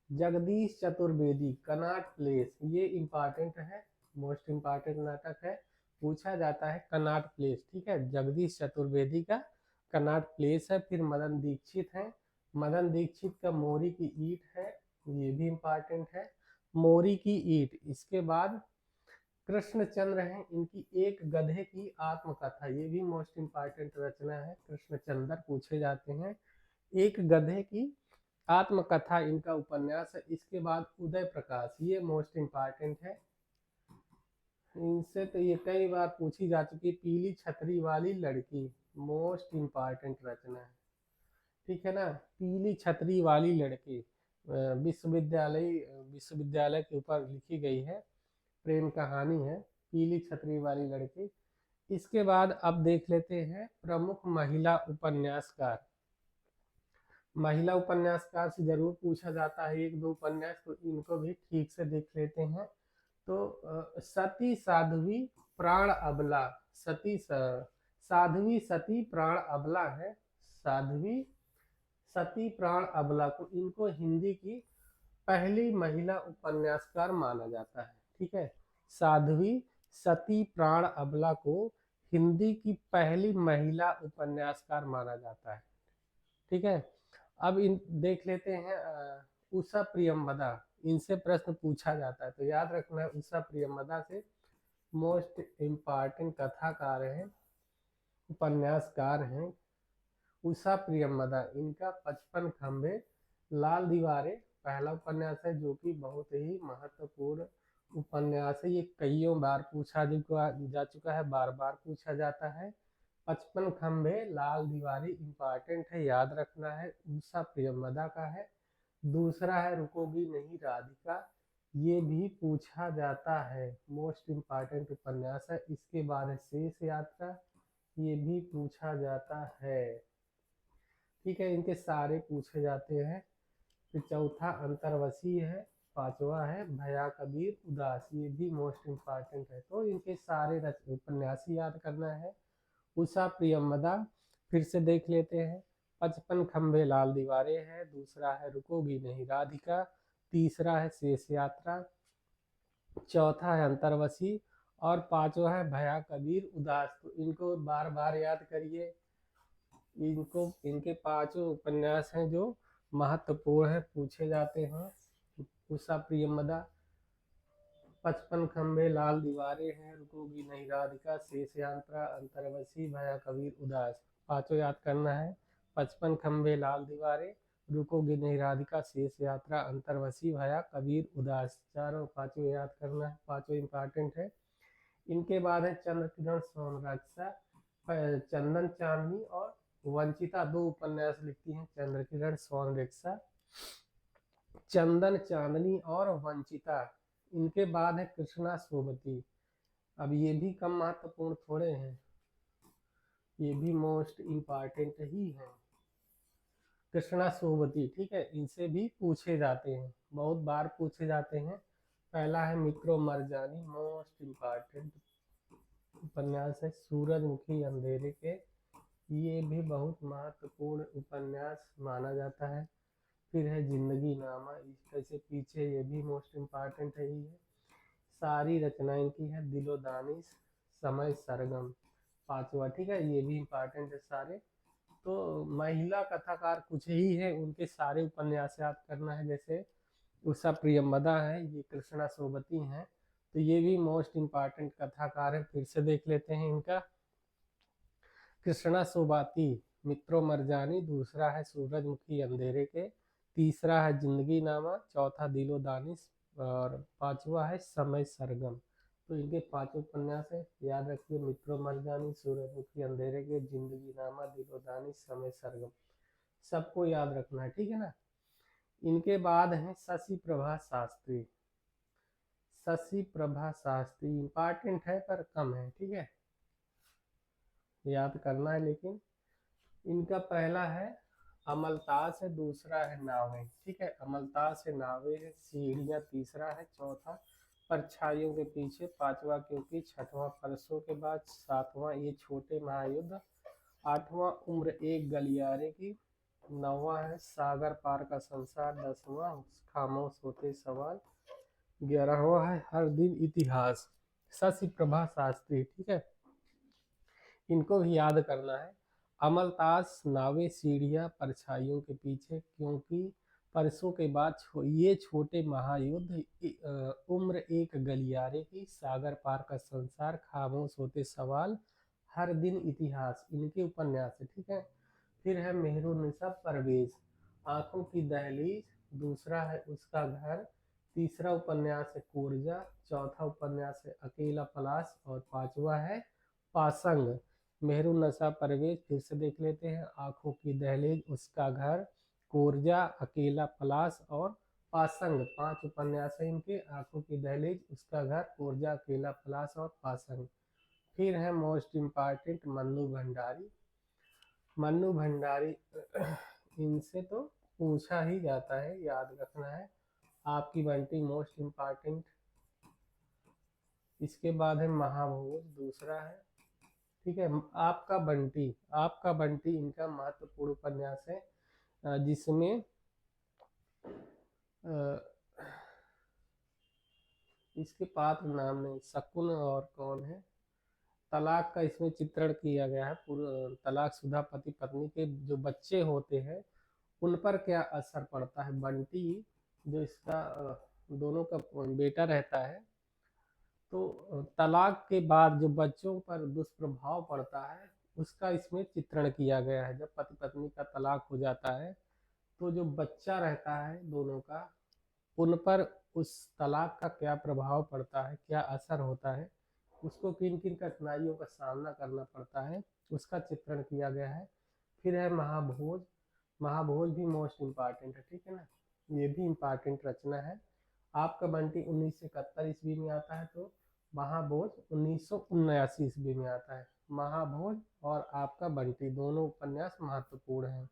जगदीश चतुर्वेदी कनॉट प्लेस, ये इंपॉर्टेंट है, मोस्ट इंपॉर्टेंट नाटक है, पूछा जाता है कनॉट प्लेस। ठीक है, जगदीश चतुर्वेदी का कनॉट प्लेस है। फिर मदन दीक्षित है, मदन दीक्षित का मोरी की ईंट है, ये भी इंपॉर्टेंट है, मोरी की ईंट। इसके बाद कृष्णचंद्र है, इनकी एक गधे की आत्मकथा, ये भी मोस्ट इंपॉर्टेंट रचना है, कृष्णचंद्र पूछे जाते हैं। एक गधे की आत्मकथा इनका उपन्यास है। इसके बाद उदय प्रकाश, ये मोस्ट इंपॉर्टेंट है, इनसे तो ये कई बार पूछी जा चुकी, पीली छतरी वाली लड़की, मोस्ट इंपॉर्टेंट रचना है। ठीक है ना, पीली छतरी वाली लड़की विश्वविद्यालय के ऊपर लिखी गई है, प्रेम कहानी है, पीली छतरी वाली लड़की। इसके बाद अब देख लेते हैं प्रमुख महिला उपन्यासकार। महिला उपन्यासकार से जरूर पूछा जाता है 1-2 उपन्यास, तो इनको भी ठीक से देख लेते हैं। तो सती साध्वी प्राण अबला, साध्वी सती प्राण अबला है, साध्वी सती प्राण अबला को, इनको हिंदी की पहली महिला उपन्यासकार माना जाता है। ठीक है, साध्वी सती प्राण अबला को हिंदी की पहली महिला उपन्यासकार माना जाता है। ठीक है, अब इन देख लेते हैं उषा प्रियमवदा, इनसे प्रश्न पूछा जाता है, तो याद रखना है उषा प्रियमवदा से मोस्ट इम्पॉर्टेंट कथाकार हैं, उपन्यासकार हैं उषा प्रियमवदा। इनका 55 खंबे लाल दीवारें पहला उपन्यास है, जो कि बहुत ही महत्वपूर्ण उपन्यास है, ये कईयों बार पूछा जा चुका है, बार बार पूछा जाता है। 55 खंबे लाल दीवारी इंपॉर्टेंट है, याद रखना है, उषा प्रियमवदा का है। दूसरा है रुकोगी नहीं राधिका, ये भी पूछा जाता है, मोस्ट इम्पॉर्टेंट उपन्यास है। इसके बाद है शेष यात्रा, ये भी पूछा जाता है। ठीक है, इनके सारे पूछे जाते हैं। फिर चौथा अंतर्वशी है, पांचवा है भया कबीर उदास, ये भी मोस्ट इम्पॉर्टेंट है, तो इनके सारे उपन्यास याद करना है। उषा प्रियमवदा फिर से देख लेते हैं। 55 खंबे लाल दीवारें है, दूसरा है रुकोगी नहीं राधिका, तीसरा है शेष यात्रा, चौथा है अंतर्वशी और पांचवा है भया कबीर उदास। तो इनको बार बार याद करिए, इनको इनके 5 उपन्यास हैं जो महत्वपूर्ण है, पूछे जाते हैं। उषा प्रियमवदा, 55 खंबे लाल दीवारें हैं, रुकोगी नहीं राधिका, शेष यात्रा, अंतर्वशी, भया कबीर उदास, 5 याद करना है। 55 खंबे लाल दीवारें, रुकोगी नहीं राधिका, शेष यात्रा, अंतर्वशी, भया कबीर उदास, 5 याद करना है, 5 इंपॉर्टेंट है। इनके बाद है चंद्र किरण सोमरक्षा, चंदन चांदनी और वंचिता 2 उपन्यास लिखती हैं, चंद्रकिरण, स्वर्ण चंदन चांदनी और वंचिता। इनके बाद है कृष्णा सोबती। अब ये भी कम महत्वपूर्ण थोड़े हैं, ये भी मोस्ट इम्पॉर्टेंट ही है। कृष्णा सोबती, ठीक है, इनसे भी पूछे जाते हैं, बहुत बार पूछे जाते हैं। पहला है मित्रो मरजानी, मोस्ट इम्पॉर्टेंट उपन्यास है। सूरजमुखी अंधेरे के, ये भी बहुत महत्वपूर्ण उपन्यास माना जाता है। फिर है जिंदगी नामा, इसके से पीछे, ये भी मोस्ट इम्पॉर्टेंट है ही है। सारी रचना इनकी है। दिलो दानिश, समय सरगम, पांचवा, ठीक है, ये भी इम्पॉर्टेंट है सारे। तो महिला कथाकार कुछ ही है, उनके सारे उपन्यास याद करना है। जैसे उषा प्रियंवदा है, ये कृष्णा सोबती हैं, तो ये भी मोस्ट इम्पॉर्टेंट कथाकार है। फिर से देख लेते हैं इनका। कृष्णा सोबती, मित्रो मरजानी, दूसरा है सूरजमुखी अंधेरे के, तीसरा है जिंदगी नामा, चौथा दिलो दानिश और पांचवा है समय सरगम। तो इनके पांचों उपन्यास है, याद रखिए, मित्रो मरजानी, सूरजमुखी अंधेरे के, जिंदगी नामा, दिलो दानिश, समय सरगम, सबको याद रखना है, ठीक है ना। इनके बाद है शशि प्रभा शास्त्री। शशि प्रभा शास्त्री इंपॉर्टेंट है पर कम है, ठीक है, याद करना है। लेकिन इनका पहला है अमलतास है, दूसरा है नावे, ठीक है, अमलतास है, नावे है, सीढ़ियाँ तीसरा है, चौथा परछाइयों के पीछे, पांचवा क्योंकि, छठवां परसों के बाद, सातवां ये छोटे महायुद्ध, आठवां उम्र एक गलियारे की, नौवां है सागर पार का संसार, दसवां खामोश होते सवाल, 11वां है हर दिन इतिहास। शशि प्रभा शास्त्री, ठीक है, इनको भी याद करना है। अमलतास, नावे, सीढ़ियाँ, परछाइयों के पीछे, क्योंकि, परसों के बाद, ये छोटे महायुद्ध, उम्र एक गलियारे की, सागर पार का संसार, खामोश होते सवाल, हर दिन इतिहास, इनके उपन्यास है, ठीक है। फिर है मेहरुन्निसा परवेज, आंखों की दहलीज, दूसरा है उसका घर, तीसरा उपन्यास है कोरजा, चौथा उपन्यास है अकेला पलाश और पांचवा है पासंग। मेहरुन्निसा परवेज फिर से देख लेते हैं। आंखों की दहलीज, उसका घर, कोरजा, अकेला पलाश और पासंग, 5 उपन्यास है इनके। आंखों की दहलीज, उसका घर, कोरजा, अकेला पलाश और पासंग। फिर है मोस्ट इम्पॉर्टेंट मन्नू भंडारी। मन्नू भंडारी इनसे तो पूछा ही जाता है, याद रखना है। आपकी बंटी मोस्ट इम्पॉर्टेंट। इसके बाद है महाभोज, दूसरा है, ठीक है। आपका बंटी इनका महत्वपूर्ण उपन्यास है, जिसमें इसके पात्र नाम नहीं, शकुन और कौन है, तलाक का इसमें चित्रण किया गया है। तलाक शुदा पति पत्नी के जो बच्चे होते हैं उन पर क्या असर पड़ता है। बंटी जो इसका दोनों का बेटा रहता है, तो तलाक के बाद जो बच्चों पर दुष्प्रभाव पड़ता है उसका इसमें चित्रण किया गया है। जब पति पत्नी का तलाक हो जाता है तो जो बच्चा रहता है दोनों का, उन पर उस तलाक का क्या प्रभाव पड़ता है, क्या असर होता है, उसको किन किन कठिनाइयों का सामना करना पड़ता है, उसका चित्रण किया गया है। फिर है महाभोज। महाभोज भी मोस्ट इम्पॉर्टेंट है, ठीक है ना, ये भी इम्पॉर्टेंट रचना है। आपका बंटी 1971 ईस्वी में आता है, तो महाभोज 1979 ईस्वी में आता है। महाभोज और आपका बंटी दोनों उपन्यास महत्वपूर्ण हैं।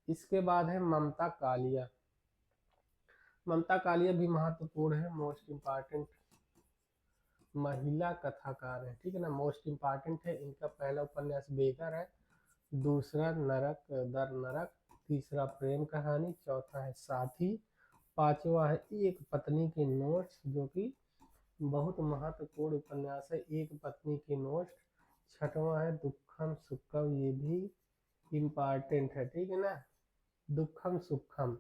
इसके बाद है ममता कालिया। ममता कालिया भी महत्वपूर्ण है, मोस्ट इम्पॉर्टेंट महिला कथाकार है, ठीक है ना, मोस्ट इम्पॉर्टेंट है। इनका पहला उपन्यास बेघर है, दूसरा नरक दर नरक, तीसरा प्रेम कहानी, चौथा है साथी, पांचवा है एक पत्नी के नोट्स, जो कि बहुत महत्वपूर्ण उपन्यास है, एक पत्नी के नोट्स, छठवां है दुखम सुखम, ये भी इम्पॉर्टेंट है, ठीक है ना, दुखम सुखम।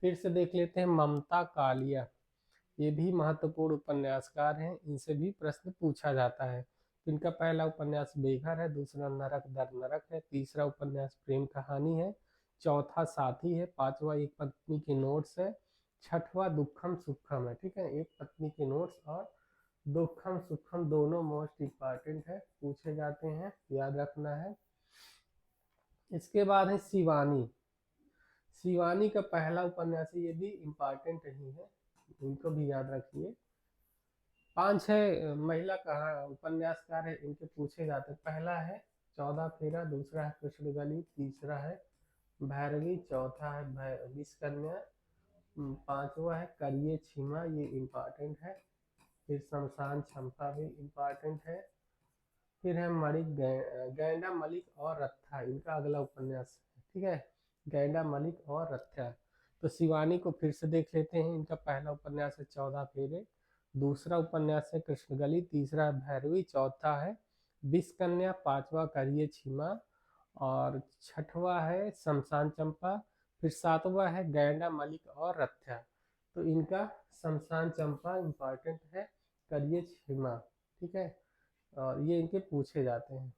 फिर से देख लेते हैं ममता कालिया, ये भी महत्वपूर्ण उपन्यासकार हैं, इनसे भी प्रश्न पूछा जाता है। इनका पहला उपन्यास बेघर है, दूसरा नरक दर नरक है, तीसरा उपन्यास प्रेम कहानी है, चौथा साथी है, पांचवा एक पत्नी के नोट्स है, छठवा दुखम सुखम है, ठीक है। एक पत्नी के नोट्स और दुखम सुखम दोनों मोस्ट इम्पॉर्टेंट है, पूछे जाते हैं, याद रखना है। इसके बाद है शिवानी। शिवानी का पहला उपन्यास है, ये भी इम्पॉर्टेंट ही है, इनको भी याद रखिए। 5-6 महिला कहाँ उपन्यासकार है, इनके पूछे जाते हैं। पहला है 14 फेरा, दूसरा है कृष्णगली, तीसरा है भैरवी, चौथा है विष कन्या, पांचवा है करिए छिमा, ये इम्पॉर्टेंट है। फिर शमशान चंपा भी इम्पॉर्टेंट है। फिर है मलिक गैंडा मलिक और रत्था, इनका अगला उपन्यास है, ठीक है, गैंडा मलिक और रत्था। तो शिवानी को फिर से देख लेते हैं। इनका पहला उपन्यास है 14 फेरे, दूसरा उपन्यास है कृष्णगली, तीसरा है भैरवी, चौथा है विष कन्या, पांचवा करिए छिमा और छठवा है शमशान चंपा, फिर सातवां है गैंडा मलिक और रत्था। तो इनका शमशान चंपा इम्पॉर्टेंट है, करिए छिमा, ठीक है, और ये इनके पूछे जाते हैं।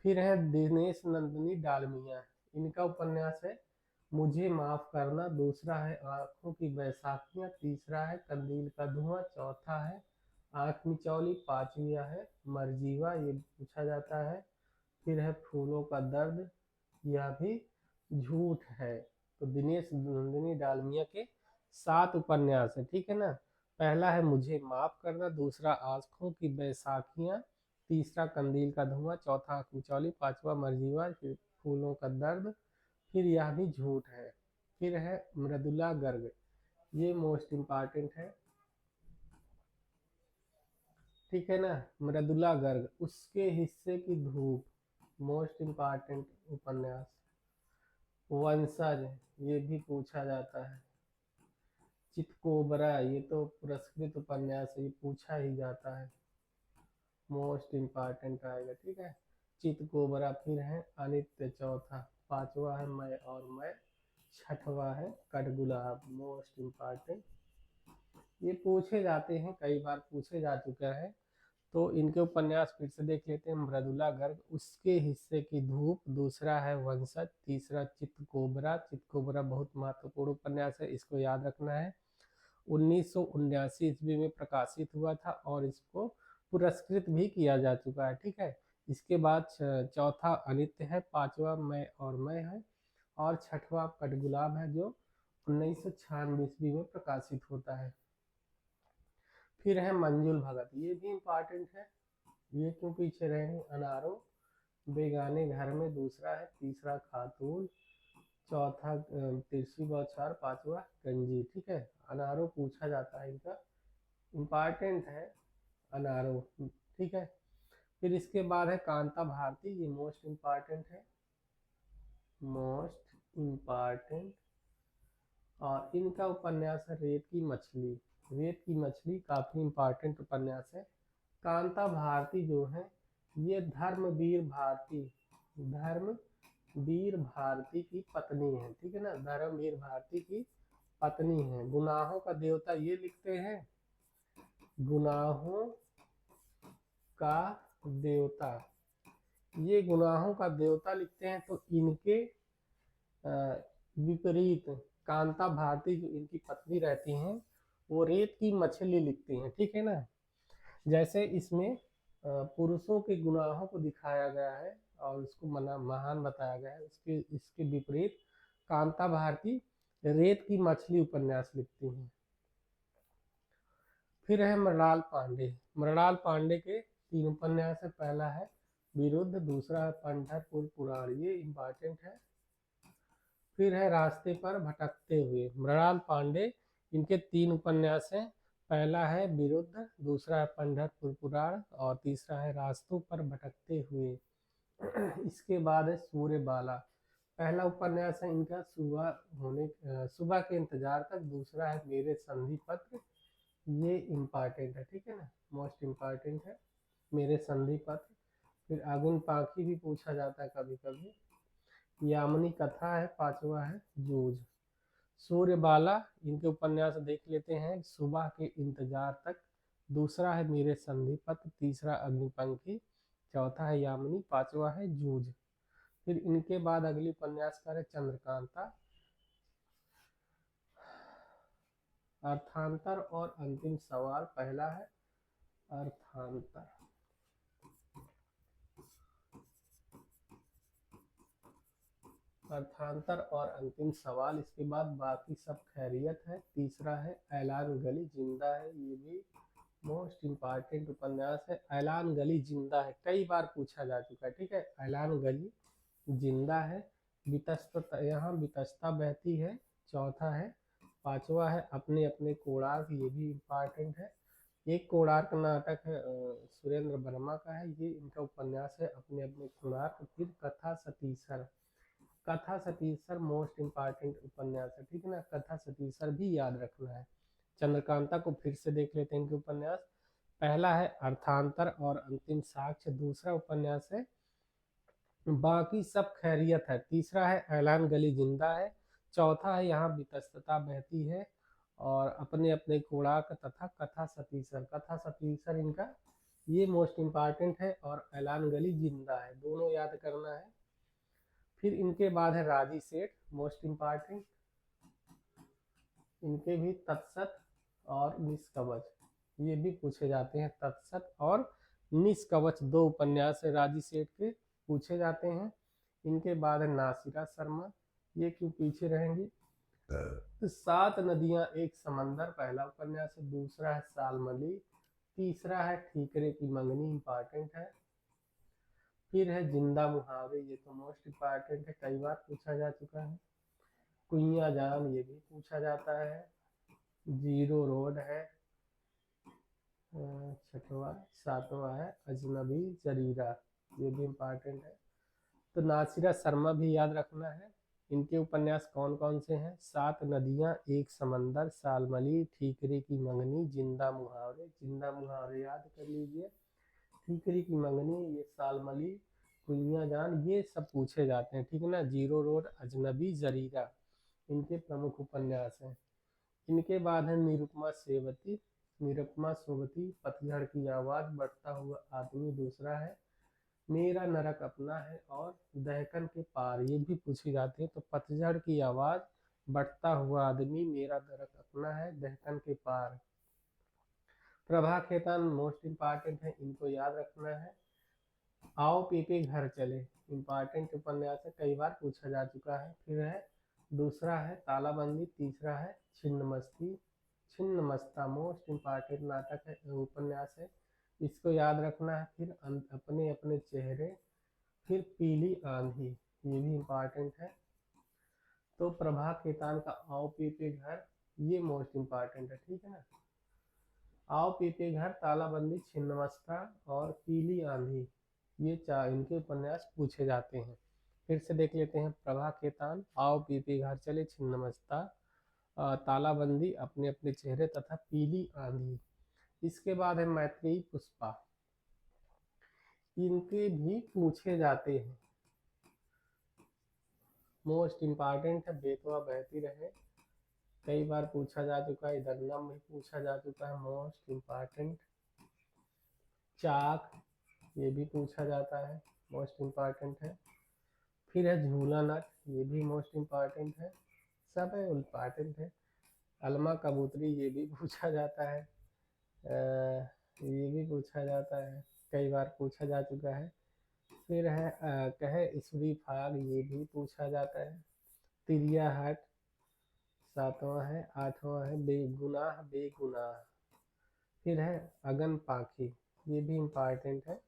फिर है दिनेश नंदिनी डालमिया, इनका उपन्यास है मुझे माफ करना, दूसरा है आंखों की बैसाखियां, तीसरा है कंदील का धुआं, चौथा है आंख मिचौली, पांचवा है मरजीवा, ये पूछा जाता है। फिर है फूलों का दर्द, यह भी झूठ है। तो दिनेश नंदिनी डालमिया के 7 उपन्यास है, ठीक है ना। पहला है मुझे माफ करना, दूसरा आंखों की बैसाखियां, तीसरा कंदील का धुआं, चौथा आंख मिचौली, पांचवा मरजीवा, फिर फूलों का दर्द, फिर यह भी झूठ है। फिर है मृदुला गर्ग, ये मोस्ट इम्पॉर्टेंट है, ठीक है ना। मृदुला गर्ग, उसके हिस्से की धूप, मोस्ट इम्पॉर्टेंट उपन्यास। वंशज, ये भी पूछा जाता है। चितकोबरा, ये तो पुरस्कृत उपन्यास है, ये पूछा ही जाता है, मोस्ट इम्पॉर्टेंट आएगा, ठीक है। चितकोबरा। फिर है अनित्य, चौथा, पांचवा है मैं और मैं, छठवा है कठगुलाब, मोस्ट इम्पॉर्टेंट। ये पूछे जाते हैं, कई बार पूछे जा चुका है। तो इनके उपन्यास फिर से देख लेते हैं। मृदुला गर्ग, उसके हिस्से की धूप, दूसरा है वंशज, तीसरा चितकोबरा। चितकोबरा बहुत महत्वपूर्ण उपन्यास है, इसको याद रखना है। 1979 ईस्वी में प्रकाशित हुआ था और इसको पुरस्कृत भी किया जा चुका है, ठीक है। इसके बाद चौथा अनित्य है, पांचवा मैं और मैं है और छठवा कठगुलाब है, जो 1996 ईस्वी में प्रकाशित होता है। फिर है मंजुल भगत, ये भी इम्पॉर्टेंट है, ये क्यों पीछे रहे हैं। अनारो, बेगाने घर में, दूसरा है, तीसरा खातून, चौथा तिरछी बौछार, पांचवा गंजी, ठीक है। अनारो पूछा जाता है, इनका इम्पॉर्टेंट है अनारो, ठीक है। फिर इसके बाद है कांता भारती, ये मोस्ट इम्पॉर्टेंट है, मोस्ट इम्पॉर्टेंट। और इनका उपन्यास है रेत की मछली। रेत की मछली काफी इम्पॉर्टेंट उपन्यास है। कांता भारती जो है, ये धर्मवीर भारती की पत्नी है, ठीक है ना, धर्मवीर भारती की पत्नी है। गुनाहों का देवता ये लिखते हैं, गुनाहों का देवता, ये गुनाहों का देवता लिखते हैं। तो इनके विपरीत कांता भारती जो इनकी पत्नी रहती हैं, वो रेत की मछली लिखती हैं, ठीक है ना। जैसे इसमें पुरुषों के गुनाहों को दिखाया गया है और उसको महान बताया गया है, इसके विपरीत कांता भारती रेत की मछली उपन्यास लिखती हैं। फिर है मृणाल पांडे। मृणाल पांडे के 3 उपन्यास है। पहला है विरुद्ध, दूसरा है पंढरपुर पुराण, ये इम्पॉर्टेंट है। फिर है रास्ते पर भटकते हुए। मृणाल पांडे, इनके 3 उपन्यास हैं। पहला है विरुद्ध, दूसरा है पंढरपुर पुराण और तीसरा है रास्तों पर भटकते हुए। इसके बाद है सूर्यबाला। पहला उपन्यास है इनका सुबह के इंतजार तक, दूसरा है मेरे संधि पत्र, ये इम्पॉर्टेंट है, ठीक है ना, मोस्ट इम्पॉर्टेंट है मेरे संधि पत्र। फिर आगुन पाखी भी पूछा जाता है कभी कभी। यामिनी कथा है, पांचवा है जूझ। सूर्यबाला, इनके उपन्यास देख लेते हैं। सुबह के इंतजार तक, दूसरा है मेरे संधि पत्र, तीसरा अग्निपंखी, चौथा है यामिनी, पांचवा है जूझ। फिर इनके बाद अगली उपन्यासकार है चंद्रकांता। अर्थांतर और अंतिम सवाल, पहला है अर्थांतर। अर्थांतर और अंतिम सवाल, इसके बाद बाकी सब खैरियत है। तीसरा है ऐलान गली जिंदा है, ये भी मोस्ट इम्पॉर्टेंट उपन्यास है। ऐलान गली जिंदा है कई बार पूछा जा चुका है, ठीक है। ऐलान गली जिंदा है। यहाँ वितस्ता बहती है, चौथा है। पांचवा है अपने अपने कोणार्क, ये भी इम्पॉर्टेंट है। एक कोणार्क नाटक है, सुरेंद्र वर्मा का है, ये इनका उपन्यास है अपने अपने कोणार्क। फिर कथा सतीसर, कथा सतीसर मोस्ट इम्पॉर्टेंट उपन्यास है, ठीक है ना। कथा सतीसर भी याद रखना है। चंद्रकांता को फिर से देख लेते हैं इनके उपन्यास। पहला है अर्थांतर और अंतिम साक्ष्य, दूसरा उपन्यास है बाकी सब खैरियत है, तीसरा है ऐलान गली जिंदा है, चौथा है यहाँ वितस्तता बहती है, और अपने अपने कोणार्क तथा कथा सतीसर। कथा सतीसर इनका ये मोस्ट इम्पॉर्टेंट है, और ऐलान गली जिंदा है, दोनों याद करना है। फिर इनके बाद है राजी सेठ, मोस्ट इम्पॉर्टेंट। इनके भी तत्सत और निष्कवच, ये भी पूछे जाते हैं। तत्सत और निष्कवच दो उपन्यास है राजी सेठ के, पूछे जाते हैं। इनके बाद है नासिरा शर्मा, ये क्यों पीछे रहेंगी। तो सात नदियां एक समंदर पहला उपन्यास है, दूसरा है सालमली, तीसरा है ठीकरे की मंगनी, इंपॉर्टेंट है। फिर है जिंदा मुहावरे, ये तो मोस्ट इम्पॉर्टेंट है, कई बार पूछा जा चुका है। कुइया जान, ये भी पूछा जाता है। जीरो रोड है, छठवा। सातवां है अजनबी जरीरा, ये भी इम्पॉर्टेंट है। तो नासिरा शर्मा भी याद रखना है। इनके उपन्यास कौन कौन से हैं, सात नदियां एक समंदर, सालमली, ठीकरे की मंगनी, जिंदा मुहावरे। जिंदा मुहावरे याद कर लीजिए, ठीकरे की मंगनी, ये सालमली, कुइया जान, ये सब पूछे जाते हैं, ठीक है ना। जीरो रोड, अजनबी, जरीरा इनके प्रमुख उपन्यास हैं। इनके बाद है निरुपमा सेवती, निरुपमा सोवती, पतझड़ की आवाज, बढ़ता हुआ आदमी दूसरा है, मेरा नरक अपना है, और दहकन के पार, ये भी पूछी जाती है। तो पतझड़ की आवाज, बढ़ता हुआ आदमी, मेरा नरक अपना है, दहकन के पार। प्रभा खेतान मोस्ट इम्पॉर्टेंट है, इनको याद रखना है। आओ पीपे घर चले, इम्पॉर्टेंट उपन्यास है, कई बार पूछा जा चुका है। फिर है दूसरा है तालाबंदी, तीसरा है छिन्नमस्ती, छिन्नमस्ता मोस्ट इम्पॉर्टेंट नाटक है, उपन्यास है, इसको याद रखना है। फिर अपने अपने चेहरे, फिर पीली आंधी, ये भी इम्पॉर्टेंट है। तो प्रभा खेतान का आओ पीपे घर, ये मोस्ट इम्पॉर्टेंट है, ठीक है ना। आओ पीपे घर, तालाबंदी, छिन्नमस्ता और पीली आंधी, ये चार इनके उपन्यास पूछे जाते हैं। फिर से देख लेते हैं। प्रभा खेतान, आओ पीपे घर चले, छिन्नमस्ता, तालाबंदी, अपने अपने चेहरे तथा पीली आंधी। इसके बाद है मैत्रेयी पुष्पा, इनके भी पूछे जाते हैं, मोस्ट इम्पॉर्टेंट है। बेतवा बहती रहे, कई बार पूछा जा चुका है, इधर नम भी पूछा जा चुका है, मोस्ट इम्पॉर्टेंट। चाक, ये भी पूछा जाता है, मोस्ट इम्पॉर्टेंट है। फिर है झूला नट, ये भी मोस्ट इम्पॉर्टेंट है, सब है इम्पॉर्टेंट है। अलमा कबूतरी, ये भी पूछा जाता है, ये भी पूछा जाता है, कई बार पूछा जा चुका है। फिर है कहे ईश्वरी फाग, ये भी पूछा जाता है। तिरिया हट, सातवां है। आठवां है बेगुनाह बेगुनाह। फिर है अगन पाखी, ये भी इम्पॉर्टेंट है।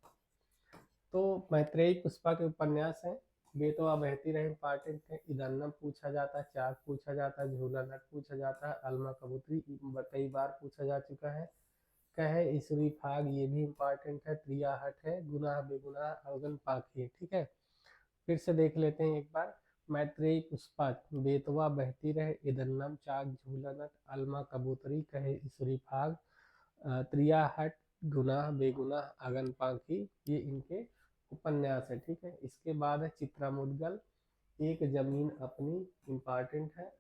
तो मैत्रेयी पुष्पा के उपन्यास हैं। बेतवा बहती रहे इम्पॉर्टेंट है, इदन्नम पूछा जाता है, चाक पूछा जाता है, झूला नट पूछा जाता है, अलमा कबूतरी कई बार पूछा जा चुका है। कहे ईश्वरी फाग, ये भी इम्पॉर्टेंट है। त्रियाहट है, गुनाह बेगुनाह, अगन पाखी, ठीक है। फिर से देख लेते हैं एक बार। मैत्रेयी पुष्पा, बेतवा बहती रहे, इदन्नम, चाक, झूला नट, अलमा कबूतरी, कहे ईश्वरी फाग, त्रियाहट, गुनाह बेगुनाह, अगन पाखी, ये इनके उपन्यास है, ठीक है। इसके बाद है चित्रा मुदगल, एक जमीन अपनी, इम्पॉर्टेंट है,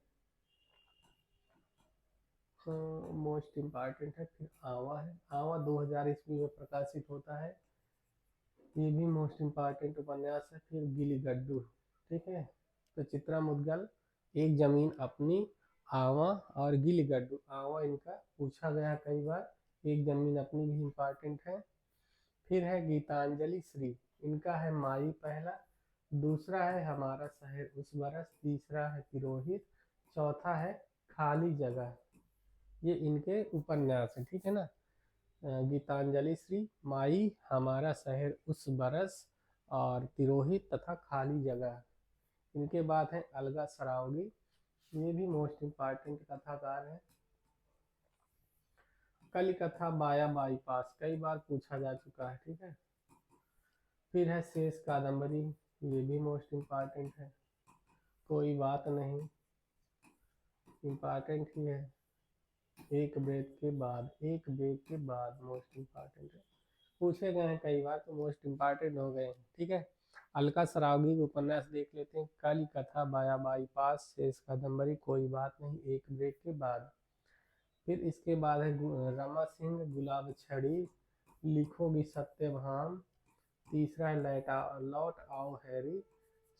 मोस्ट इम्पॉर्टेंट है। फिर आवा है, आवा 2000 ईस्वी में प्रकाशित होता है, ये भी मोस्ट इम्पॉर्टेंट उपन्यास है। फिर गिलीगड्डू, ठीक है। तो चित्रा मुदगल, एक जमीन अपनी, आवा और गिलीगड्डू, आवा इनका पूछा गया कई बार, एक जमीन अपनी भी इम्पॉर्टेंट है। फिर है गीतांजलि श्री, इनका है माई पहला, दूसरा है हमारा शहर उस बरस, तीसरा है तिरोहित, चौथा है खाली जगह। ये इनके उपन्यास है, ठीक है ना। गीतांजलि श्री, माई, हमारा शहर उस बरस और तिरोहित तथा खाली जगह। इनके बाद है अलगा सरावगी, ये भी मोस्ट इम्पॉर्टेंट कथाकार है। कली कथा बाया बाईपास, कई बार पूछा जा चुका है, ठीक है। फिर है शेष कादम्बरी, ये भी मोस्ट इम्पॉर्टेंट है। कोई बात नहीं, इम्पॉर्टेंट ही है। एक ब्रेक के बाद, एक ब्रेक के बाद मोस्ट इम्पॉर्टेंट है, पूछे गए हैं कई बार तो मोस्ट इम्पॉर्टेंट हो गए हैं, ठीक है। अलका सरावगी के उपन्यास देख लेते हैं। कली कथा बाया बाईपास, शेष कादम्बरी, कोई बात नहीं, एक ब्रेक के बाद। फिर इसके बाद है रमा सिंह, गुलाब छड़ी, लिखोगी सत्यभाम, तीसरा है लौट आओ हैरी,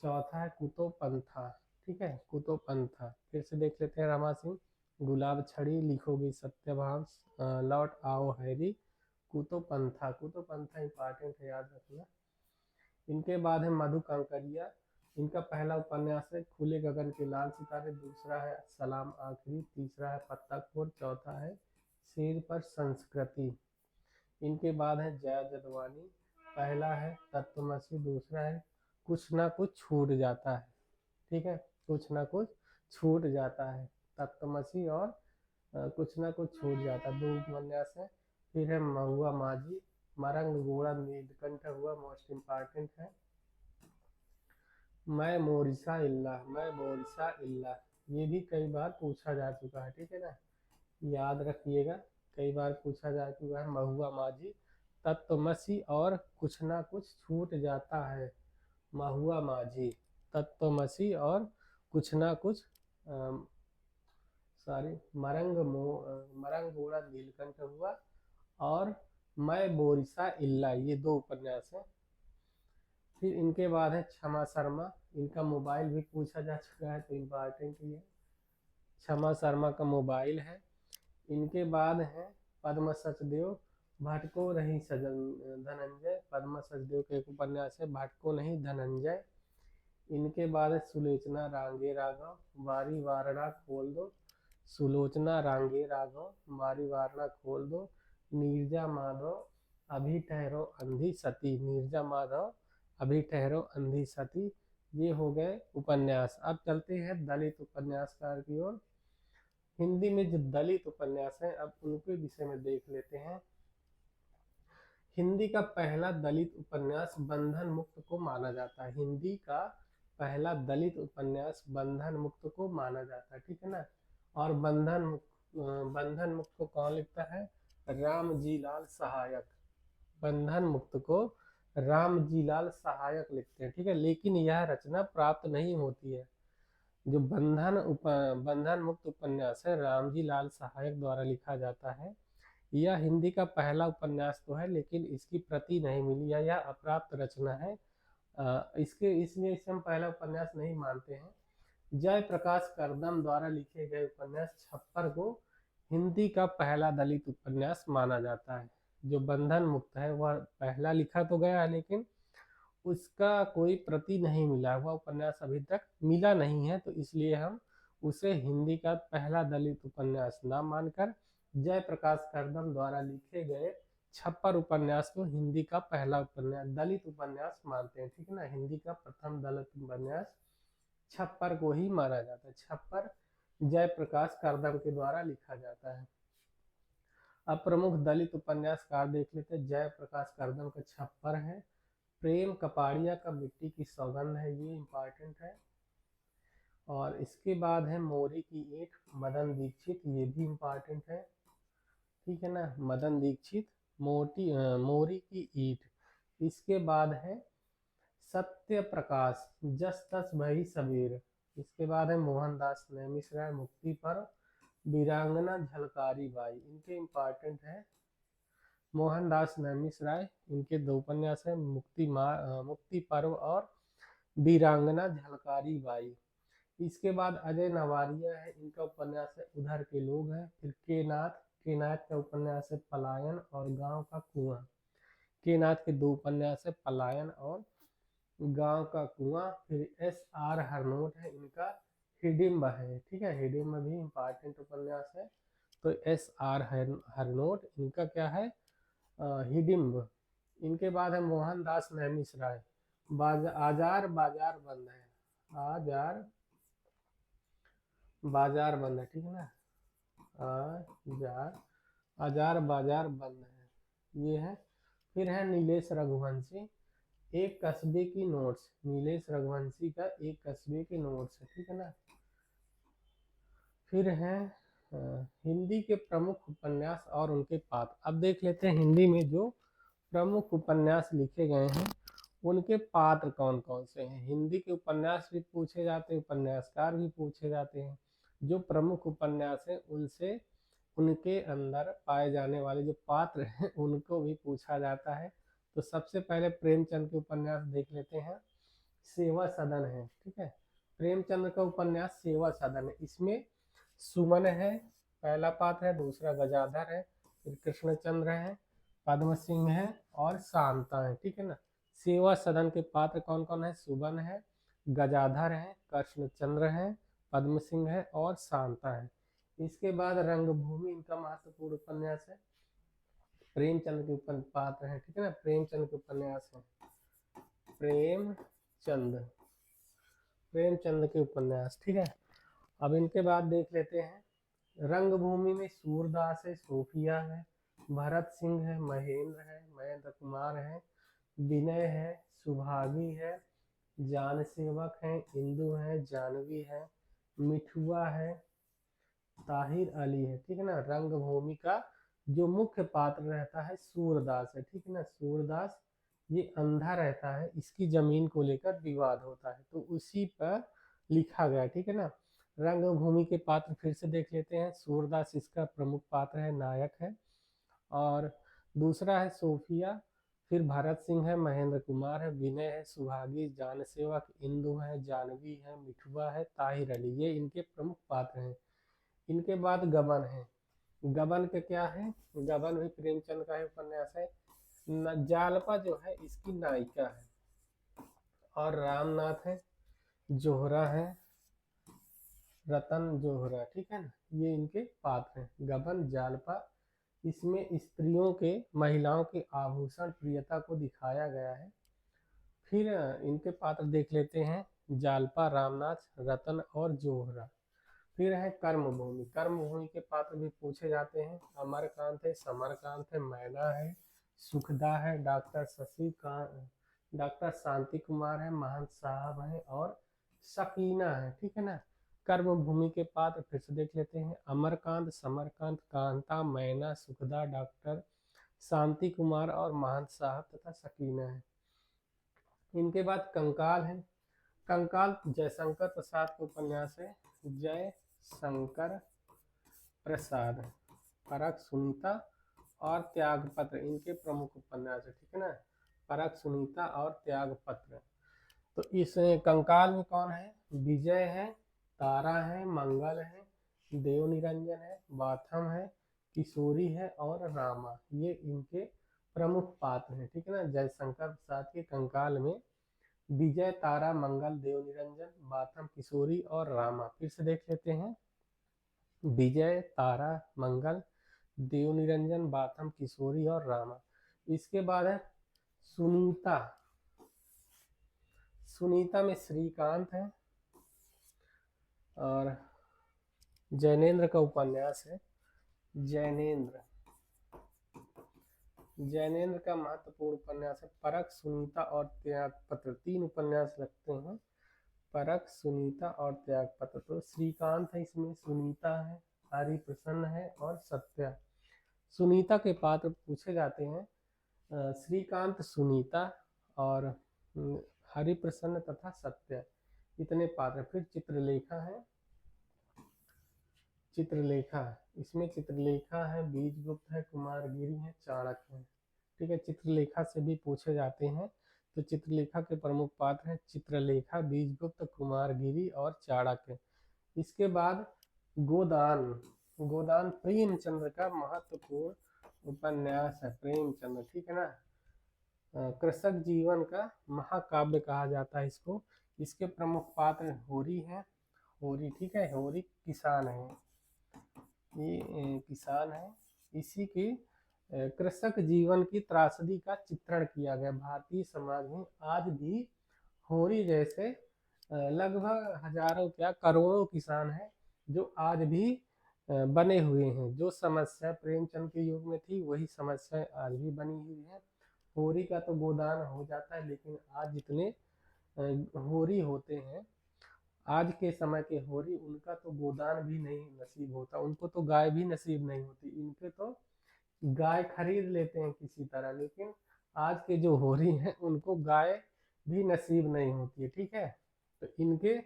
चौथा है कुतो पंथा, ठीक है, कुतो पंथा। फिर से देख लेते हैं रमा सिंह, गुलाब छड़ी, लिखोगी सत्यभाम, लौट आओ हैरी, कुतो पंथा। कुतो पंथा इंपॉर्टेंट है, याद रखना। इनके बाद है मधु कांकरिया, इनका पहला उपन्यास है खुले गगन के लाल सितारे, दूसरा है सलाम आखिरी, तीसरा है पत्ता खोर, चौथा है शेर पर संस्कृति। इनके बाद है जया जदवानी, पहला है तत्वमसी, दूसरा है कुछ ना कुछ छूट जाता है, ठीक है, कुछ ना कुछ छूट जाता है, तत्वमसी और कुछ ना कुछ छूट जाता, दो उपन्यास है। फिर है महुआ माझी, मरंग गोड़ा नीलकंठ हुआ, मोस्ट इम्पॉर्टेंट है। मैं मोरिसा इल्ला, मैं मोरिसा इल्ला, ये भी कई बार पूछा जा चुका है, ठीक है ना, याद रखिएगा, कई बार पूछा जा चुका है। महुआ माझी, तत्वमसी और कुछ ना कुछ छूट जाता है। महुआ माझी, तत्वमसी और कुछ ना कुछ सॉरी मरंग गोड़ा नीलकंठ हुआ और मैं बोरिसा इल्ला, ये दो उपन्यास है। फिर इनके बाद है क्षमा शर्मा, इनका मोबाइल भी पूछा जा चुका है तो इम्पॉर्टेंट ही है, क्षमा शर्मा का मोबाइल है। इनके बाद है पद्म सचदेव, भटको नहीं सजन धनंजय, पद्म सचदेव के एक उपन्यास है भटको नहीं धनंजय। इनके बाद है सुलोचना रांगे राघव, वारी वारणा खोल दो, सुलोचना रांगे राघव, वारी वारणा खोल दो, नीरजा माधव, अभी ठहरो अंधी सती, नीरजा माधव, अभी ठहरो अंधी सती। ये हो गए उपन्यास। अब चलते हैं दलित उपन्यासकार की ओर। हिंदी में जो दलित उपन्यास हैं अब उनके विषय में देख लेते हैं। हिंदी का पहला दलित उपन्यास बंधन मुक्त को माना जाता है, हिंदी का पहला दलित उपन्यास बंधन मुक्त को माना जाता है, ठीक है ना। और बंधन मुक्त को कौन लिखता है? रामजी लाल सहायक। बंधन मुक्त को रामजी लाल सहायक लिखते हैं, ठीक है। लेकिन यह रचना प्राप्त नहीं होती है। जो बंधन मुक्त उपन्यास है रामजी लाल सहायक द्वारा लिखा जाता है। यह हिंदी का पहला उपन्यास तो है लेकिन इसकी प्रति नहीं मिली, यह अप्राप्त रचना है। इसके इसलिए इसे हम पहला उपन्यास नहीं मानते हैं। जयप्रकाश करदम द्वारा लिखे गए उपन्यास छप्पर को हिंदी का पहला दलित उपन्यास माना जाता है। जो बंधन मुक्त है वह पहला लिखा तो गया है लेकिन उसका कोई प्रति नहीं मिला, वह उपन्यास अभी तक मिला नहीं है, तो इसलिए हम उसे हिंदी का पहला दलित उपन्यास ना मानकर जयप्रकाश करदम द्वारा लिखे गए छप्पर उपन्यास को हिंदी का पहला उपन्यास दलित उपन्यास मानते हैं, ठीक है ना। हिंदी का प्रथम दलित उपन्यास छप्पर को ही माना जाता है। छप्पर जयप्रकाश करदम के द्वारा लिखा जाता है। अब प्रमुख दलित उपन्यासकार देख लेते हैं। जयप्रकाश करदम का छप्पर है। प्रेम कपाड़िया का मिट्टी की सौगंध है, ये इम्पॉर्टेंट है। और इसके बाद है मोरी की ईंट, मदन दीक्षित, ये भी इम्पॉर्टेंट है, ठीक है ना। मदन दीक्षित, मोरी की ईंट। इसके बाद है सत्य प्रकाश, जस तस भई सबेर। इसके बाद है मोहनदास नैमिषराय, मुक्ति पर्व, वीरांगना झलकारी बाई, इनके इम्पॉर्टेंट है। मोहनदास नैमिषराय, इनके दो उपन्यास है मुक्ति पर्व और वीरांगना झलकारी बाई। इसके बाद अजय नवारिया है, इनका उपन्यास है उधर के लोग हैं। फिर केनाथ का उपन्यास है पलायन और गांव का कुआं। केनाथ के दो उपन्यास है पलायन और गांव का कुआं। फिर एस आर हरनोट है, इनका हिडिंब है, ठीक है, हिडिंब भी इम्पॉर्टेंट उपन्यास है। तो एस आर हरनोट, इनका क्या है, हिडिंब। इनके बाद है मोहनदास नैमिषराय, आजार बाजार बंद है, आजार बाजार बंद है, ठीक है ना, आजार आजार बाजार बंद है, ये है। फिर है नीलेश रघुवंशी, एक कस्बे की नोट्स, नीलेश रघुवंशी का एक कस्बे के नोट्स है, ठीक है ना। फिर है हिंदी के प्रमुख उपन्यास और उनके पात्र। अब देख लेते हैं हिंदी में जो प्रमुख उपन्यास लिखे गए हैं उनके पात्र कौन कौन से हैं। हिंदी के उपन्यास भी पूछे जाते हैं, उपन्यासकार भी पूछे जाते हैं। जो प्रमुख उपन्यास है उनसे उनके अंदर पाए जाने वाले जो पात्र हैं उनको भी पूछा जाता है। तो सबसे पहले प्रेमचंद के उपन्यास देख लेते हैं। सेवा सदन है, ठीक है, प्रेमचंद का उपन्यास सेवा सदन है। इसमें सुमन है पहला पात्र है, दूसरा गजाधर है, फिर कृष्णचंद्र है, पद्म सिंह है और शांता है, ठीक है ना। सेवा सदन के पात्र कौन कौन है, सुमन है, गजाधर है, कृष्णचंद्र है, पद्म सिंह है और शांता है। इसके बाद रंगभूमि इनका महत्वपूर्ण उपन्यास है। प्रेमचंद के पात्र है, ठीक है ना, प्रेमचंद के उपन्यास है, प्रेमचंद प्रेमचंद के उपन्यास, ठीक है। अब इनके बाद देख लेते हैं रंगभूमि में सूरदास है, सोफिया है, भरत सिंह है, महेंद्र कुमार है, विनय है, सुभागी है, जान सेवक है, इंदु है, जानवी है, मिठुआ है, ताहिर अली है, ठीक है ना। रंगभूमि का जो मुख्य पात्र रहता है सूरदास है, ठीक है ना। सूरदास ये अंधा रहता है, इसकी जमीन को लेकर विवाद होता है तो उसी पर लिखा गया, ठीक है ना। रंगभूमि के पात्र फिर से देख लेते हैं। सूरदास इसका प्रमुख पात्र है, नायक है। और दूसरा है सोफिया, फिर भरत सिंह है, महेंद्र कुमार है, विनय है, सुहागी, जान सेवक, इंदु है, जानवी है, मिठुआ है, ताहिर अली, ये इनके प्रमुख पात्र हैं। इनके बाद गबन है। गबन के क्या है, गबन भी प्रेमचंद का ही उपन्यास है। जालपा जो है इसकी नायिका है। और रामनाथ है, जोहरा है, रतन जोहरा, ठीक है ना, ये इनके पात्र हैं। गबन जालपा, इसमें स्त्रियों के महिलाओं के आभूषण प्रियता को दिखाया गया है। फिर इनके पात्र देख लेते हैं, जालपा, रामनाथ, रतन और जोहरा। फिर है कर्मभूमि। कर्मभूमि के पात्र भी पूछे जाते हैं। अमरकांत है, समरकांत है, मैना है, सुखदा है, डॉक्टर शांति कुमार है, महंत साहब है और सकीना है, ठीक है ना। कर्मभूमि के पात्र फिर से देख लेते हैं। अमरकांत, समरकांत, कांता, मैना, सुखदा, डॉक्टर शांति कुमार और महंत साहब तथा सकीना है। इनके बाद कंकाल है। कंकाल जयशंकर प्रसाद का उपन्यास है। जयशंकर प्रसाद, परख सुनीता और त्यागपत्र इनके प्रमुख उपन्यास है, ठीक है ना। परख सुनीता और त्यागपत्र। तो इस कंकाल में कौन है, विजय है, तारा है, मंगल है, देव निरंजन है, बाथम है, किशोरी है और रामा, ये इनके प्रमुख पात्र हैं, ठीक है ना। जयशंकर प्रसाद के कंकाल में विजय, तारा, मंगल, देव निरंजन, बाथम, किशोरी और रामा। फिर से देख लेते हैं, विजय, तारा, मंगल, देव निरंजन, बाथम, किशोरी और रामा। इसके बाद है सुनीता। सुनीता में श्रीकांत है और जैनेन्द्र का उपन्यास है। जैनेन्द्र का महत्वपूर्ण उपन्यास है। परख, सुनीता और त्यागपत्र, तीन उपन्यास लगते हैं, परख, सुनीता और त्यागपत्र। तो श्रीकांत है इसमें, सुनीता है, हरिप्रसन्न है और सत्या। सुनीता के पात्र पूछे जाते हैं, श्रीकांत, सुनीता और हरिप्रसन्न तथा सत्या, इतने पात्र। फिर चित्रलेखा है, चित्रलेखा, इसमें चित्रलेखा है, बीजगुप्त है, कुमारगिरी है, चाणक्य है, ठीक है। चित्रलेखा से भी पूछे जाते हैं। तो चित्रलेखा के प्रमुख पात्र हैं चित्रलेखा, बीजगुप्त, कुमारगिरी और चाणक्य। इसके बाद गोदान। गोदान प्रेमचंद्र का महत्वपूर्ण उपन्यास है, प्रेमचंद्र, ठीक है ना। कृषक जीवन का महाकाव्य कहा जाता है इसको। इसके प्रमुख पात्र होरी हैं। होरी, ठीक है, होरी किसान है, ये किसान है। इसी की कृषक जीवन की त्रासदी का चित्रण किया गया। भारतीय समाज में आज भी होरी जैसे लगभग हजारों क्या करोड़ों किसान हैं जो आज भी बने हुए हैं। जो समस्या प्रेमचंद के युग में थी वही समस्या आज भी बनी हुई है। होरी का तो गोदान हो जाता है, लेकिन आज जितने होरी होते हैं, आज के समय के होरी, उनका तो गोदान भी नहीं नसीब होता, उनको तो गाय भी नसीब नहीं होती। इनके तो गाय खरीद लेते हैं किसी तरह, लेकिन आज के जो होरी हैं उनको गाय भी नसीब नहीं होती है, ठीक है। तो इनके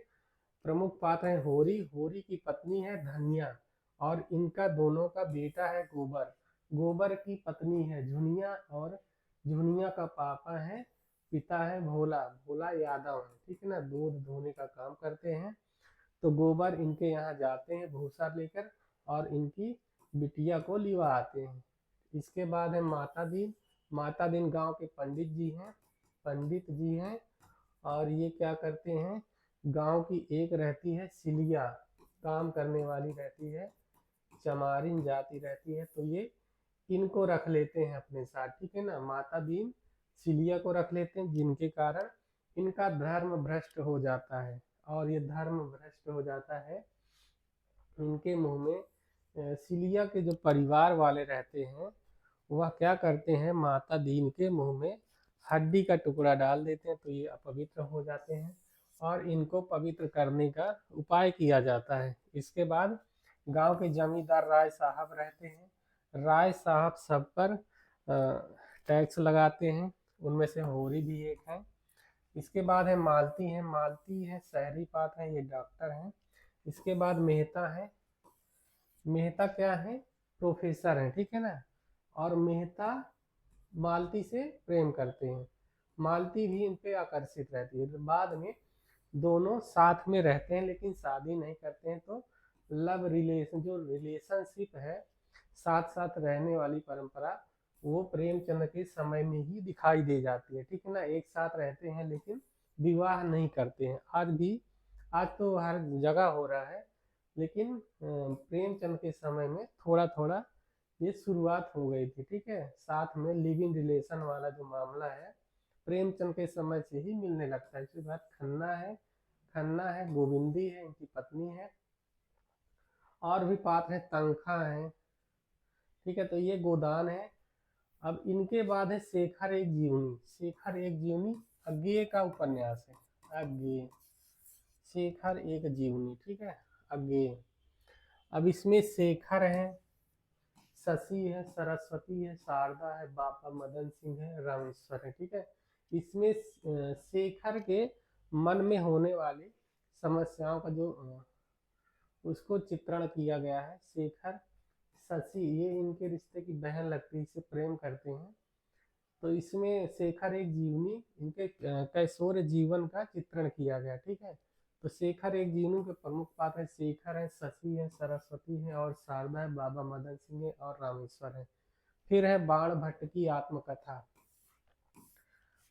प्रमुख पात्र हैं होरी। होरी की पत्नी है धन्या, और इनका दोनों का बेटा है गोबर। गोबर की पत्नी है झुनिया, और झुनिया का पापा है, पिता है भोला। भोला यादव है, ठीक है ना, दूध धोने का काम करते हैं। तो गोबर इनके यहाँ जाते हैं भूसा लेकर, और इनकी बिटिया को लिवा आते हैं। इसके बाद है माता दीन। माता दीन गांव के पंडित जी हैं, पंडित जी हैं। और ये क्या करते हैं, गांव की एक रहती है सिलिया, काम करने वाली रहती है, चमारिन जाति रहती है, तो ये इनको रख लेते हैं अपने साथ, ठीक है ना। माता दीन सिलिया को रख लेते हैं, जिनके कारण इनका धर्म भ्रष्ट हो जाता है। और ये धर्म भ्रष्ट हो जाता है, इनके मुंह में सिलिया के जो परिवार वाले रहते हैं वह क्या करते हैं, माता दीन के मुंह में हड्डी का टुकड़ा डाल देते हैं, तो ये अपवित्र हो जाते हैं, और इनको पवित्र करने का उपाय किया जाता है। इसके बाद गांव के जमींदार राय साहब रहते हैं। राय साहब सब पर टैक्स लगाते हैं, उनमें से होरी भी एक है। इसके बाद है मालती है। मालती है शहरी पात्र है, ये डॉक्टर हैं। इसके बाद मेहता है। मेहता क्या है, प्रोफेसर हैं, ठीक है ना। और मेहता मालती से प्रेम करते हैं, मालती भी इन पे आकर्षित रहती है। बाद में दोनों साथ में रहते हैं, लेकिन शादी नहीं करते हैं। तो लव रिलेशन, जो रिलेशनशिप है, साथ साथ रहने वाली परंपरा, वो प्रेमचंद के समय में ही दिखाई दे जाती है, ठीक है ना। एक साथ रहते हैं लेकिन विवाह नहीं करते हैं। आज भी, आज तो हर जगह हो रहा है, लेकिन प्रेमचंद के समय में थोड़ा थोड़ा ये शुरुआत हो गई थी, ठीक है। साथ में लिव इन रिलेशन वाला जो मामला है प्रेमचंद के समय से ही मिलने लगता है। इसके बाद खन्ना है। खन्ना है, गोविंदी है, इनकी पत्नी है। और भी पात्र है, तंखा है, ठीक है। तो ये गोदान है। अब इनके बाद है शेखर एक जीवनी। शेखर एक जीवनी अज्ञेय का उपन्यास है, अज्ञेय, शेखर एक जीवनी, ठीक है, अज्ञेय। अब इसमें शेखर है, शशि है, सरस्वती है, शारदा है, बाबा मदन सिंह है, रामेश्वर है, ठीक है। इसमें शेखर के मन में होने वाली समस्याओं का जो उसको चित्रण किया गया है। शेखर, शशि, ये इनके रिश्ते की बहन लगती है, इसे प्रेम करते हैं। तो इसमें शेखर एक जीवनी, इनके कैशोर जीवन का चित्रण किया गया, ठीक है। तो शेखर एक जीवनी के प्रमुख पात्र है, शेखर है, शशि है, सरस्वती है, और शारदा है, बाबा मदन सिंह है, और रामेश्वर है। फिर है बाण भट्ट की आत्मकथा।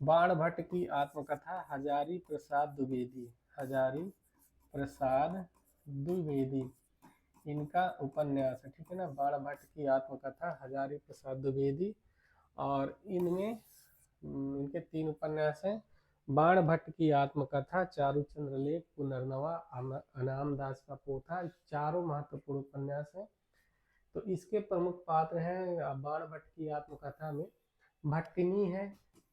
बाण भट्ट की आत्मकथा हजारी प्रसाद द्विवेदी, हजारी प्रसाद द्विवेदी, इनका उपन्यास है, ठीक है ना। बाण भट्ट की आत्मकथा हजारी प्रसाद द्विवेदी। और इनमें इनके 3 उपन्यास हैं। बाण भट्ट की आत्मकथा, चारूचंद्र लेख, पुनर्नवा, अनाम दास का पोथा, चारों महत्वपूर्ण उपन्यास हैं। तो इसके प्रमुख पात्र हैं बाण भट्ट की आत्मकथा में भट्टिनी है,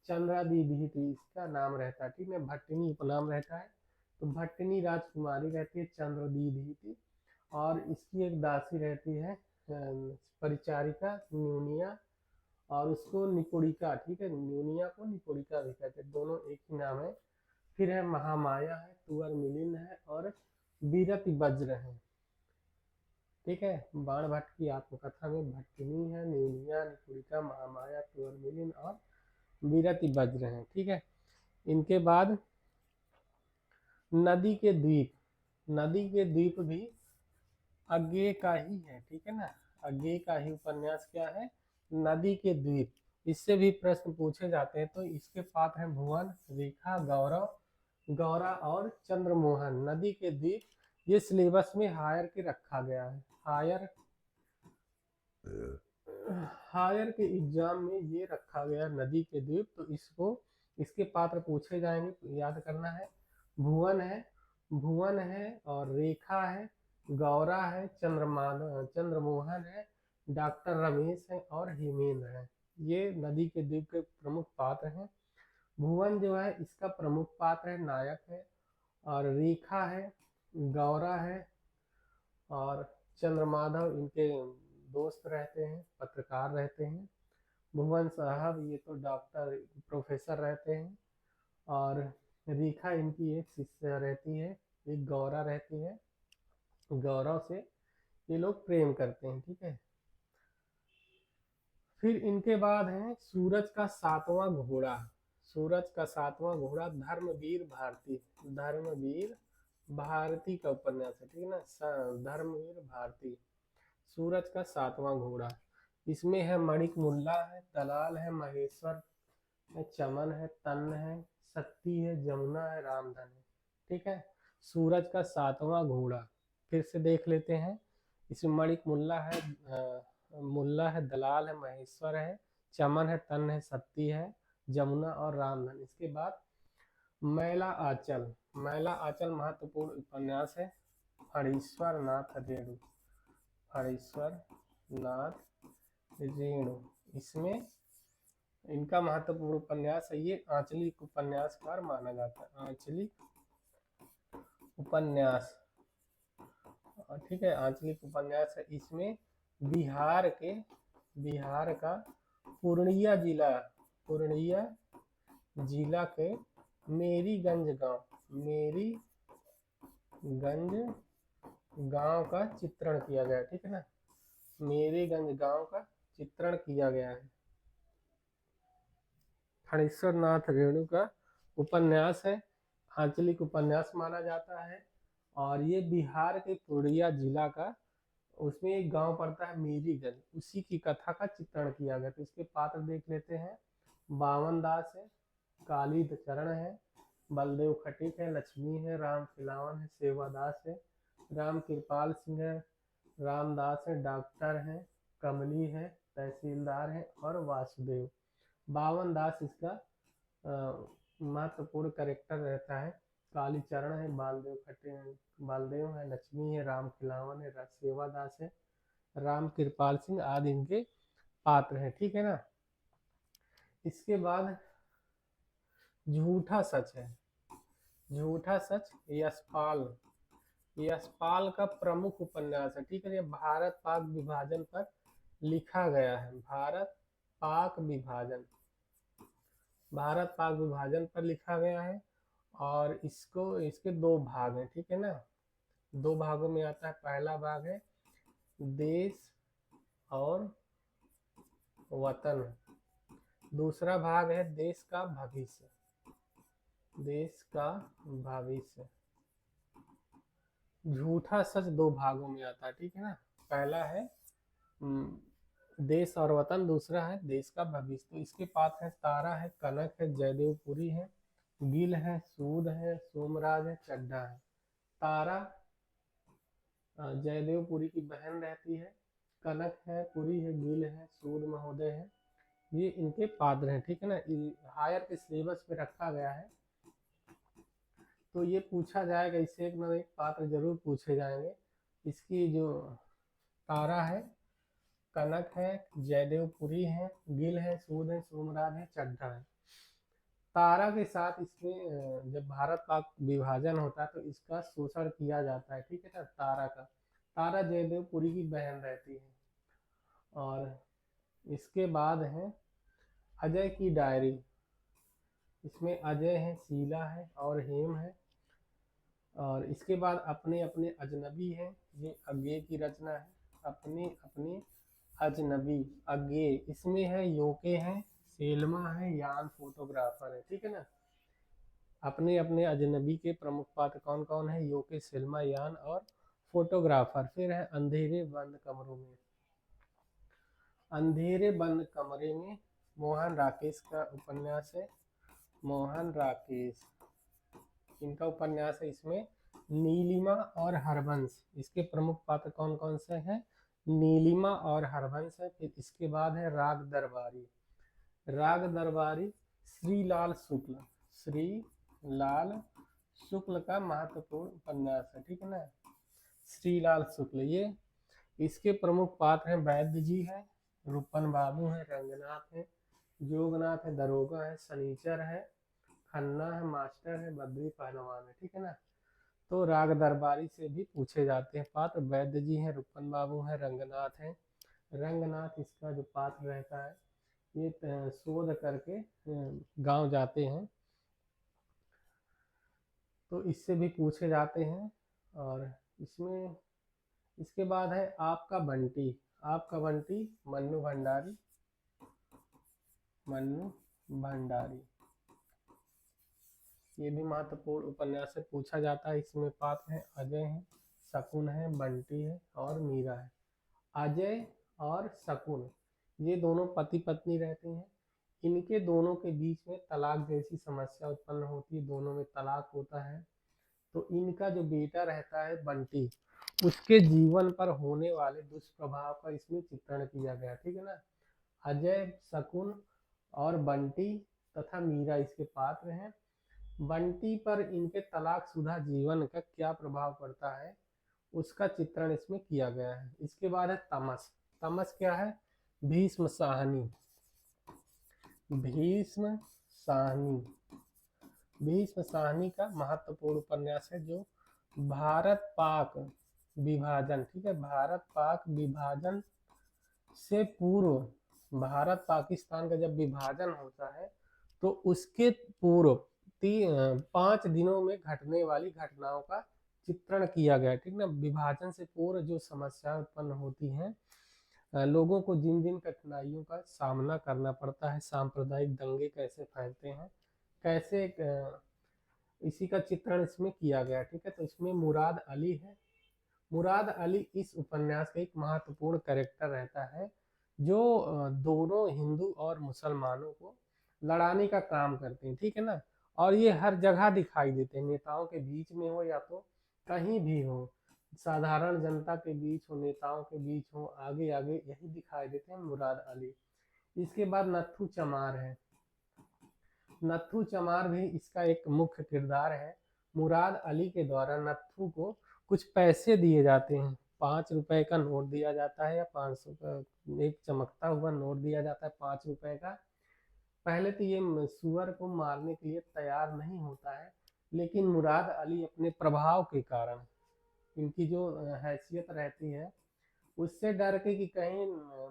चंद्रादीधि इसका नाम रहता है, ठीक है, भट्टिनी उपनाम रहता है। तो भट्टिनी राजकुमारी रहती है, चंद्रदीधि, और इसकी एक दासी रहती है परिचारिका न्यूनिया, और उसको निपुणिका, ठीक है, न्यूनिया को निपुणिका भी कहते हैं, दोनों एक ही नाम है। फिर है महामाया है, तुअर मिलिन है, और बीरति वज्र है, ठीक है। बाण भट्ट की आत्मकथा में भट्टिनी है, न्यूनिया, निपुणिका, महामाया, तुअर मिलिन और बीरति वज्र है, ठीक है। इनके बाद नदी के द्वीप। नदी के द्वीप भी अज्ञेय का ही है, ठीक है ना। अज्ञेय का ही उपन्यास क्या है, नदी के द्वीप। इससे भी प्रश्न पूछे जाते हैं। तो इसके पात्र हैं भुवन, रेखा, गौरव, गौरा और चंद्रमोहन। नदी के द्वीप, ये सिलेबस में हायर के रखा गया है। हायर के एग्जाम में ये रखा गया नदी के द्वीप। तो इसको, इसके पात्र पूछे जाएंगे, तो याद करना है। भुवन है और रेखा है, गौरा है, चंद्रमोहन है, डॉक्टर रमेश है और हेमेंद्र है। ये नदी के द्वीप के प्रमुख पात्र हैं। भुवन जो है इसका प्रमुख पात्र है, नायक है। और रेखा है, गौरा है और चंद्रमाधव इनके दोस्त रहते हैं, पत्रकार रहते हैं। भुवन साहब ये तो डॉक्टर प्रोफेसर रहते हैं। और रेखा इनकी एक शिष्य रहती है, एक गौरा रहती है। गौरव से ये लोग प्रेम करते हैं, ठीक है। फिर इनके बाद है सूरज का सातवां घोड़ा। सूरज का सातवां घोड़ा धर्मवीर भारती। धर्मवीर भारती का उपन्यास है, ठीक है ना। धर्मवीर भारती, सूरज का सातवां घोड़ा। इसमें है मणिक मुल्ला है, दलाल है, महेश्वर है, चमन है, तन्न है, सत्ती है, जमुना है, रामधन है, ठीक है। सूरज का सातवां घोड़ा फिर से देख लेते हैं। इसमें मणिक मुल्ला है, दलाल है, महेश्वर है, चमन है, तन्न है, सत्ती है, जमुना और रामधन। इसके बाद मैला आंचल। मैला आंचल महत्वपूर्ण उपन्यास है। फणीश्वर नाथ रेणु। फणीश्वर नाथ रेणु, इसमें इनका महत्वपूर्ण उपन्यास है। ये आंचलिक उपन्यासकार माना जाता है। आंचलिक उपन्यास, ठीक है, आंचलिक उपन्यास है। इसमें बिहार का पूर्णिया जिला के मेरीगंज गांव का चित्रण किया गया है, ठीक है ना। मेरीगंज गांव का चित्रण किया गया है। फणीश्वर नाथ रेणु का उपन्यास है, आंचलिक उपन्यास माना जाता है। और ये बिहार के पूर्णिया जिला का, उसमें एक गांव पड़ता है मेरीगंज, उसी की कथा का चित्रण किया गया। तो इसके पात्र देख लेते हैं। बावन दास है, काली चरण है, बलदेव खटीक है, लक्ष्मी है, राम खिलावन है, सेवादास है, राम कृपाल सिंह है, रामदास है, डॉक्टर है, कमली है, तहसीलदार है और वासुदेव। बावन दास इसका महत्वपूर्ण कैरेक्टर रहता है। कालीचरण है, बालदेव है, लक्ष्मी है, राम खिलावन है, सेवादास है, राम कृपाल सिंह आदि इनके पात्र हैं, ठीक है ना। इसके बाद झूठा सच है। झूठा सच यशपाल का प्रमुख उपन्यास है, ठीक है। ये भारत पाक विभाजन पर लिखा गया है। भारत पाक विभाजन पर लिखा गया है। और इसके दो भाग हैं, ठीक है ना। दो भागों में आता है। पहला भाग है देश और वतन, दूसरा भाग है देश का भविष्य। झूठा सच दो भागों में आता है, ठीक है ना। पहला है देश और वतन, दूसरा है देश का भविष्य। तो इसके पात्र है तारा है, कनक है, जयदेवपुरी है, गिल है, सूद है, सोमराज है, चड्ढा है। तारा जयदेवपुरी की बहन रहती है, कनक है, पुरी है, गिल है, सूद महोदय है। ये इनके पात्र हैं, ठीक है ना। हायर के सिलेबस में रखा गया है, तो ये पूछा जाएगा, इससे एक न एक पात्र जरूर पूछे जाएंगे। इसकी जो तारा है, कनक है, जयदेवपुरी है, गिल है, सूद है, सोमराज है, चड्ढा है। तारा के साथ इसमें जब भारत पाक विभाजन होता है तो इसका शोषण किया जाता है, ठीक है ना। तारा जयदेवपुरी की बहन रहती है। और इसके बाद है अजय की डायरी। इसमें अजय है, शीला है और हेम है। और इसके बाद अपने अपने अजनबी है, ये अज्ञे की रचना है। अपने अपने अजनबी, अज्ञे, इसमें है योके है, सेल्मा है, यान फोटोग्राफर है, ठीक है ना। अपने अपने अजनबी के प्रमुख पात्र कौन कौन है? योके, सेल्मा, यान और फोटोग्राफर। फिर है अंधेरे बंद कमरे में मोहन राकेश का उपन्यास है, मोहन राकेश, इनका उपन्यास है। इसमें नीलिमा और हरबंश, इसके प्रमुख पात्र कौन कौन से हैं? नीलिमा और हरबंश है। फिर इसके बाद है राग दरबारी, राग दरबारी श्रीलाल शुक्ल, श्रीलाल शुक्ल का महत्वपूर्ण उपन्यास है, ठीक है ना, श्रीलाल शुक्ल। ये इसके प्रमुख पात्र हैं वैद्य जी है, रूपन बाबू है, रंगनाथ है, जोगनाथ है, दरोगा है, शनिचर है, खन्ना है, मास्टर है, बद्री पहलवान है, ठीक है ना। तो राग दरबारी से भी पूछे जाते हैं पात्र। वैद्य जी हैं, रूपन बाबू हैं, रंगनाथ हैं। रंगनाथ इसका जो पात्र रहता है, ये शोध करके गांव जाते हैं, तो इससे भी पूछे जाते हैं। और इसमें इसके बाद है आपका बंटी, आपका बंटी मन्नू भंडारी, मन्नू भंडारी, ये भी महत्वपूर्ण उपन्यास से पूछा जाता है। इसमें पात्र हैं अजय हैं, शकुन है, बंटी है और मीरा है। अजय और शकुन ये दोनों पति पत्नी रहते हैं। इनके दोनों के बीच में तलाक जैसी समस्या उत्पन्न होती है, दोनों में तलाक होता है। तो इनका जो बेटा रहता है बंटी, उसके जीवन पर होने वाले दुष्प्रभाव का इसमें चित्रण किया गया, ठीक है ना। अजय, शकुन और बंटी तथा मीरा इसके पात्र हैं। बंटी पर इनके तलाकशुदा जीवन का क्या प्रभाव पड़ता है, उसका चित्रण इसमें किया गया है। इसके बाद है तमस, तमस क्या है? भीष्म साहनी, भीष्म साहनी, भीष्म साहनी का महत्वपूर्ण उपन्यास है, जो भारत पाक विभाजन, ठीक है, भारत पाक विभाजन से पूर्व, भारत पाकिस्तान का जब विभाजन होता है तो उसके पूर्व 5 दिनों में घटने वाली घटनाओं का चित्रण किया गया, ठीक ना। विभाजन से पूर्व जो समस्याएं उत्पन्न होती हैं, लोगों को जिन जिन कठिनाइयों का सामना करना पड़ता है, सांप्रदायिक दंगे कैसे फैलते हैं, कैसे इसी का चित्रण इसमें किया गया, ठीक है। तो इसमें मुराद अली है, मुराद अली इस उपन्यास का एक महत्वपूर्ण कैरेक्टर रहता है, जो दोनों हिंदू और मुसलमानों को लड़ाने का काम करते हैं, ठीक है ना। और ये हर जगह दिखाई देते हैं, नेताओं के बीच में हो या तो कहीं भी हो, साधारण जनता के बीच हो, नेताओं के बीच हो, आगे आगे यही दिखाई देते हैं मुराद अली। इसके बाद नत्थू चमार है, नत्थू चमार भी इसका एक मुख्य किरदार है। मुराद अली के द्वारा नत्थू को कुछ पैसे दिए जाते हैं, 5 रुपए का नोट दिया जाता है या 500 का एक चमकता हुआ नोट दिया जाता है 5 रुपए का। पहले तो ये सुअर को मारने के लिए तैयार नहीं होता है, लेकिन मुराद अली अपने प्रभाव के कारण, इनकी जो हैसियत रहती है, उससे डर के कि कहीं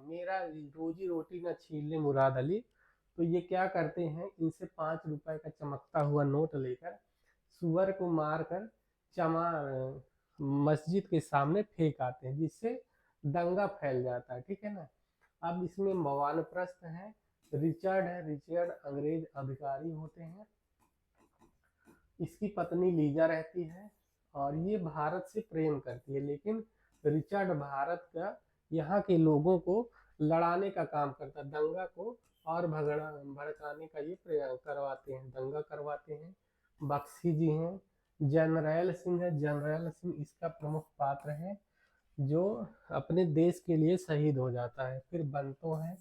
मेरा रोजी रोटी न छीन ले मुराद अली, तो ये क्या करते हैं, इनसे 5 रुपए का चमकता हुआ नोट लेकर सुअर को मारकर चमार मस्जिद के सामने फेंक आते हैं, जिससे दंगा फैल जाता है, ठीक है ना। अब इसमें वानप्रस्थ है, रिचर्ड है, रिचर्ड अंग्रेज अधिकारी होते हैं, इसकी पत्नी लीजा रहती है और ये भारत से प्रेम करती है, लेकिन रिचर्ड भारत का यहाँ के लोगों को लड़ाने का काम करता है, दंगा को और भड़काने का ये प्रयास करवाते हैं, दंगा करवाते हैं। बख्शी जी हैं, जनरैल सिंह है, जनरैल सिंह इसका प्रमुख पात्र है, जो अपने देश के लिए शहीद हो जाता है। फिर बंतो है,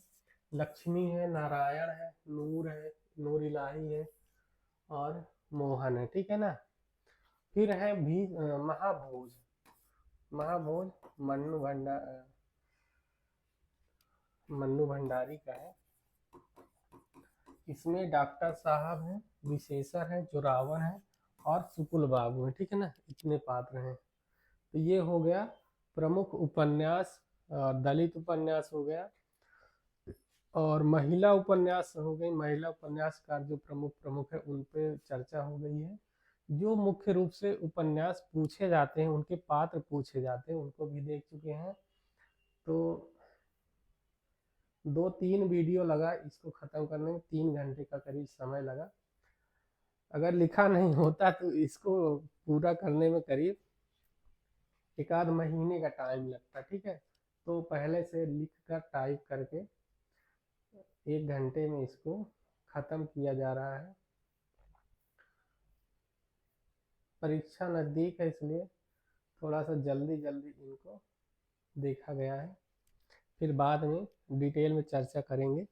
लक्ष्मी है, नारायण है, नूर है, नूर इलाही है और मोहन है, ठीक है ना। फिर है भी महाभोज, महाभोज मन्नू भंडारी का है। इसमें डॉक्टर साहब हैं, विशेषर है, जोरावर है और सुकुल बाबू है, ठीक है ना, इतने पात्र हैं। तो ये हो गया प्रमुख उपन्यास, दलित उपन्यास हो गया और महिला उपन्यास हो गई। महिला उपन्यासकार जो प्रमुख है उन पे चर्चा हो गई है। जो मुख्य रूप से उपन्यास पूछे जाते हैं, उनके पात्र पूछे जाते हैं, उनको भी देख चुके हैं। तो 2-3 वीडियो लगा इसको खत्म करने में, 3 घंटे का करीब समय लगा। अगर लिखा नहीं होता तो इसको पूरा करने में करीब 1 आध महीने का टाइम लगता, ठीक है। तो पहले से लिख कर टाइप करके 1 घंटे में इसको ख़त्म किया जा रहा है। परीक्षा नज़दीक है इसलिए थोड़ा सा जल्दी जल्दी इनको देखा गया है, फिर बाद में डिटेल में चर्चा करेंगे।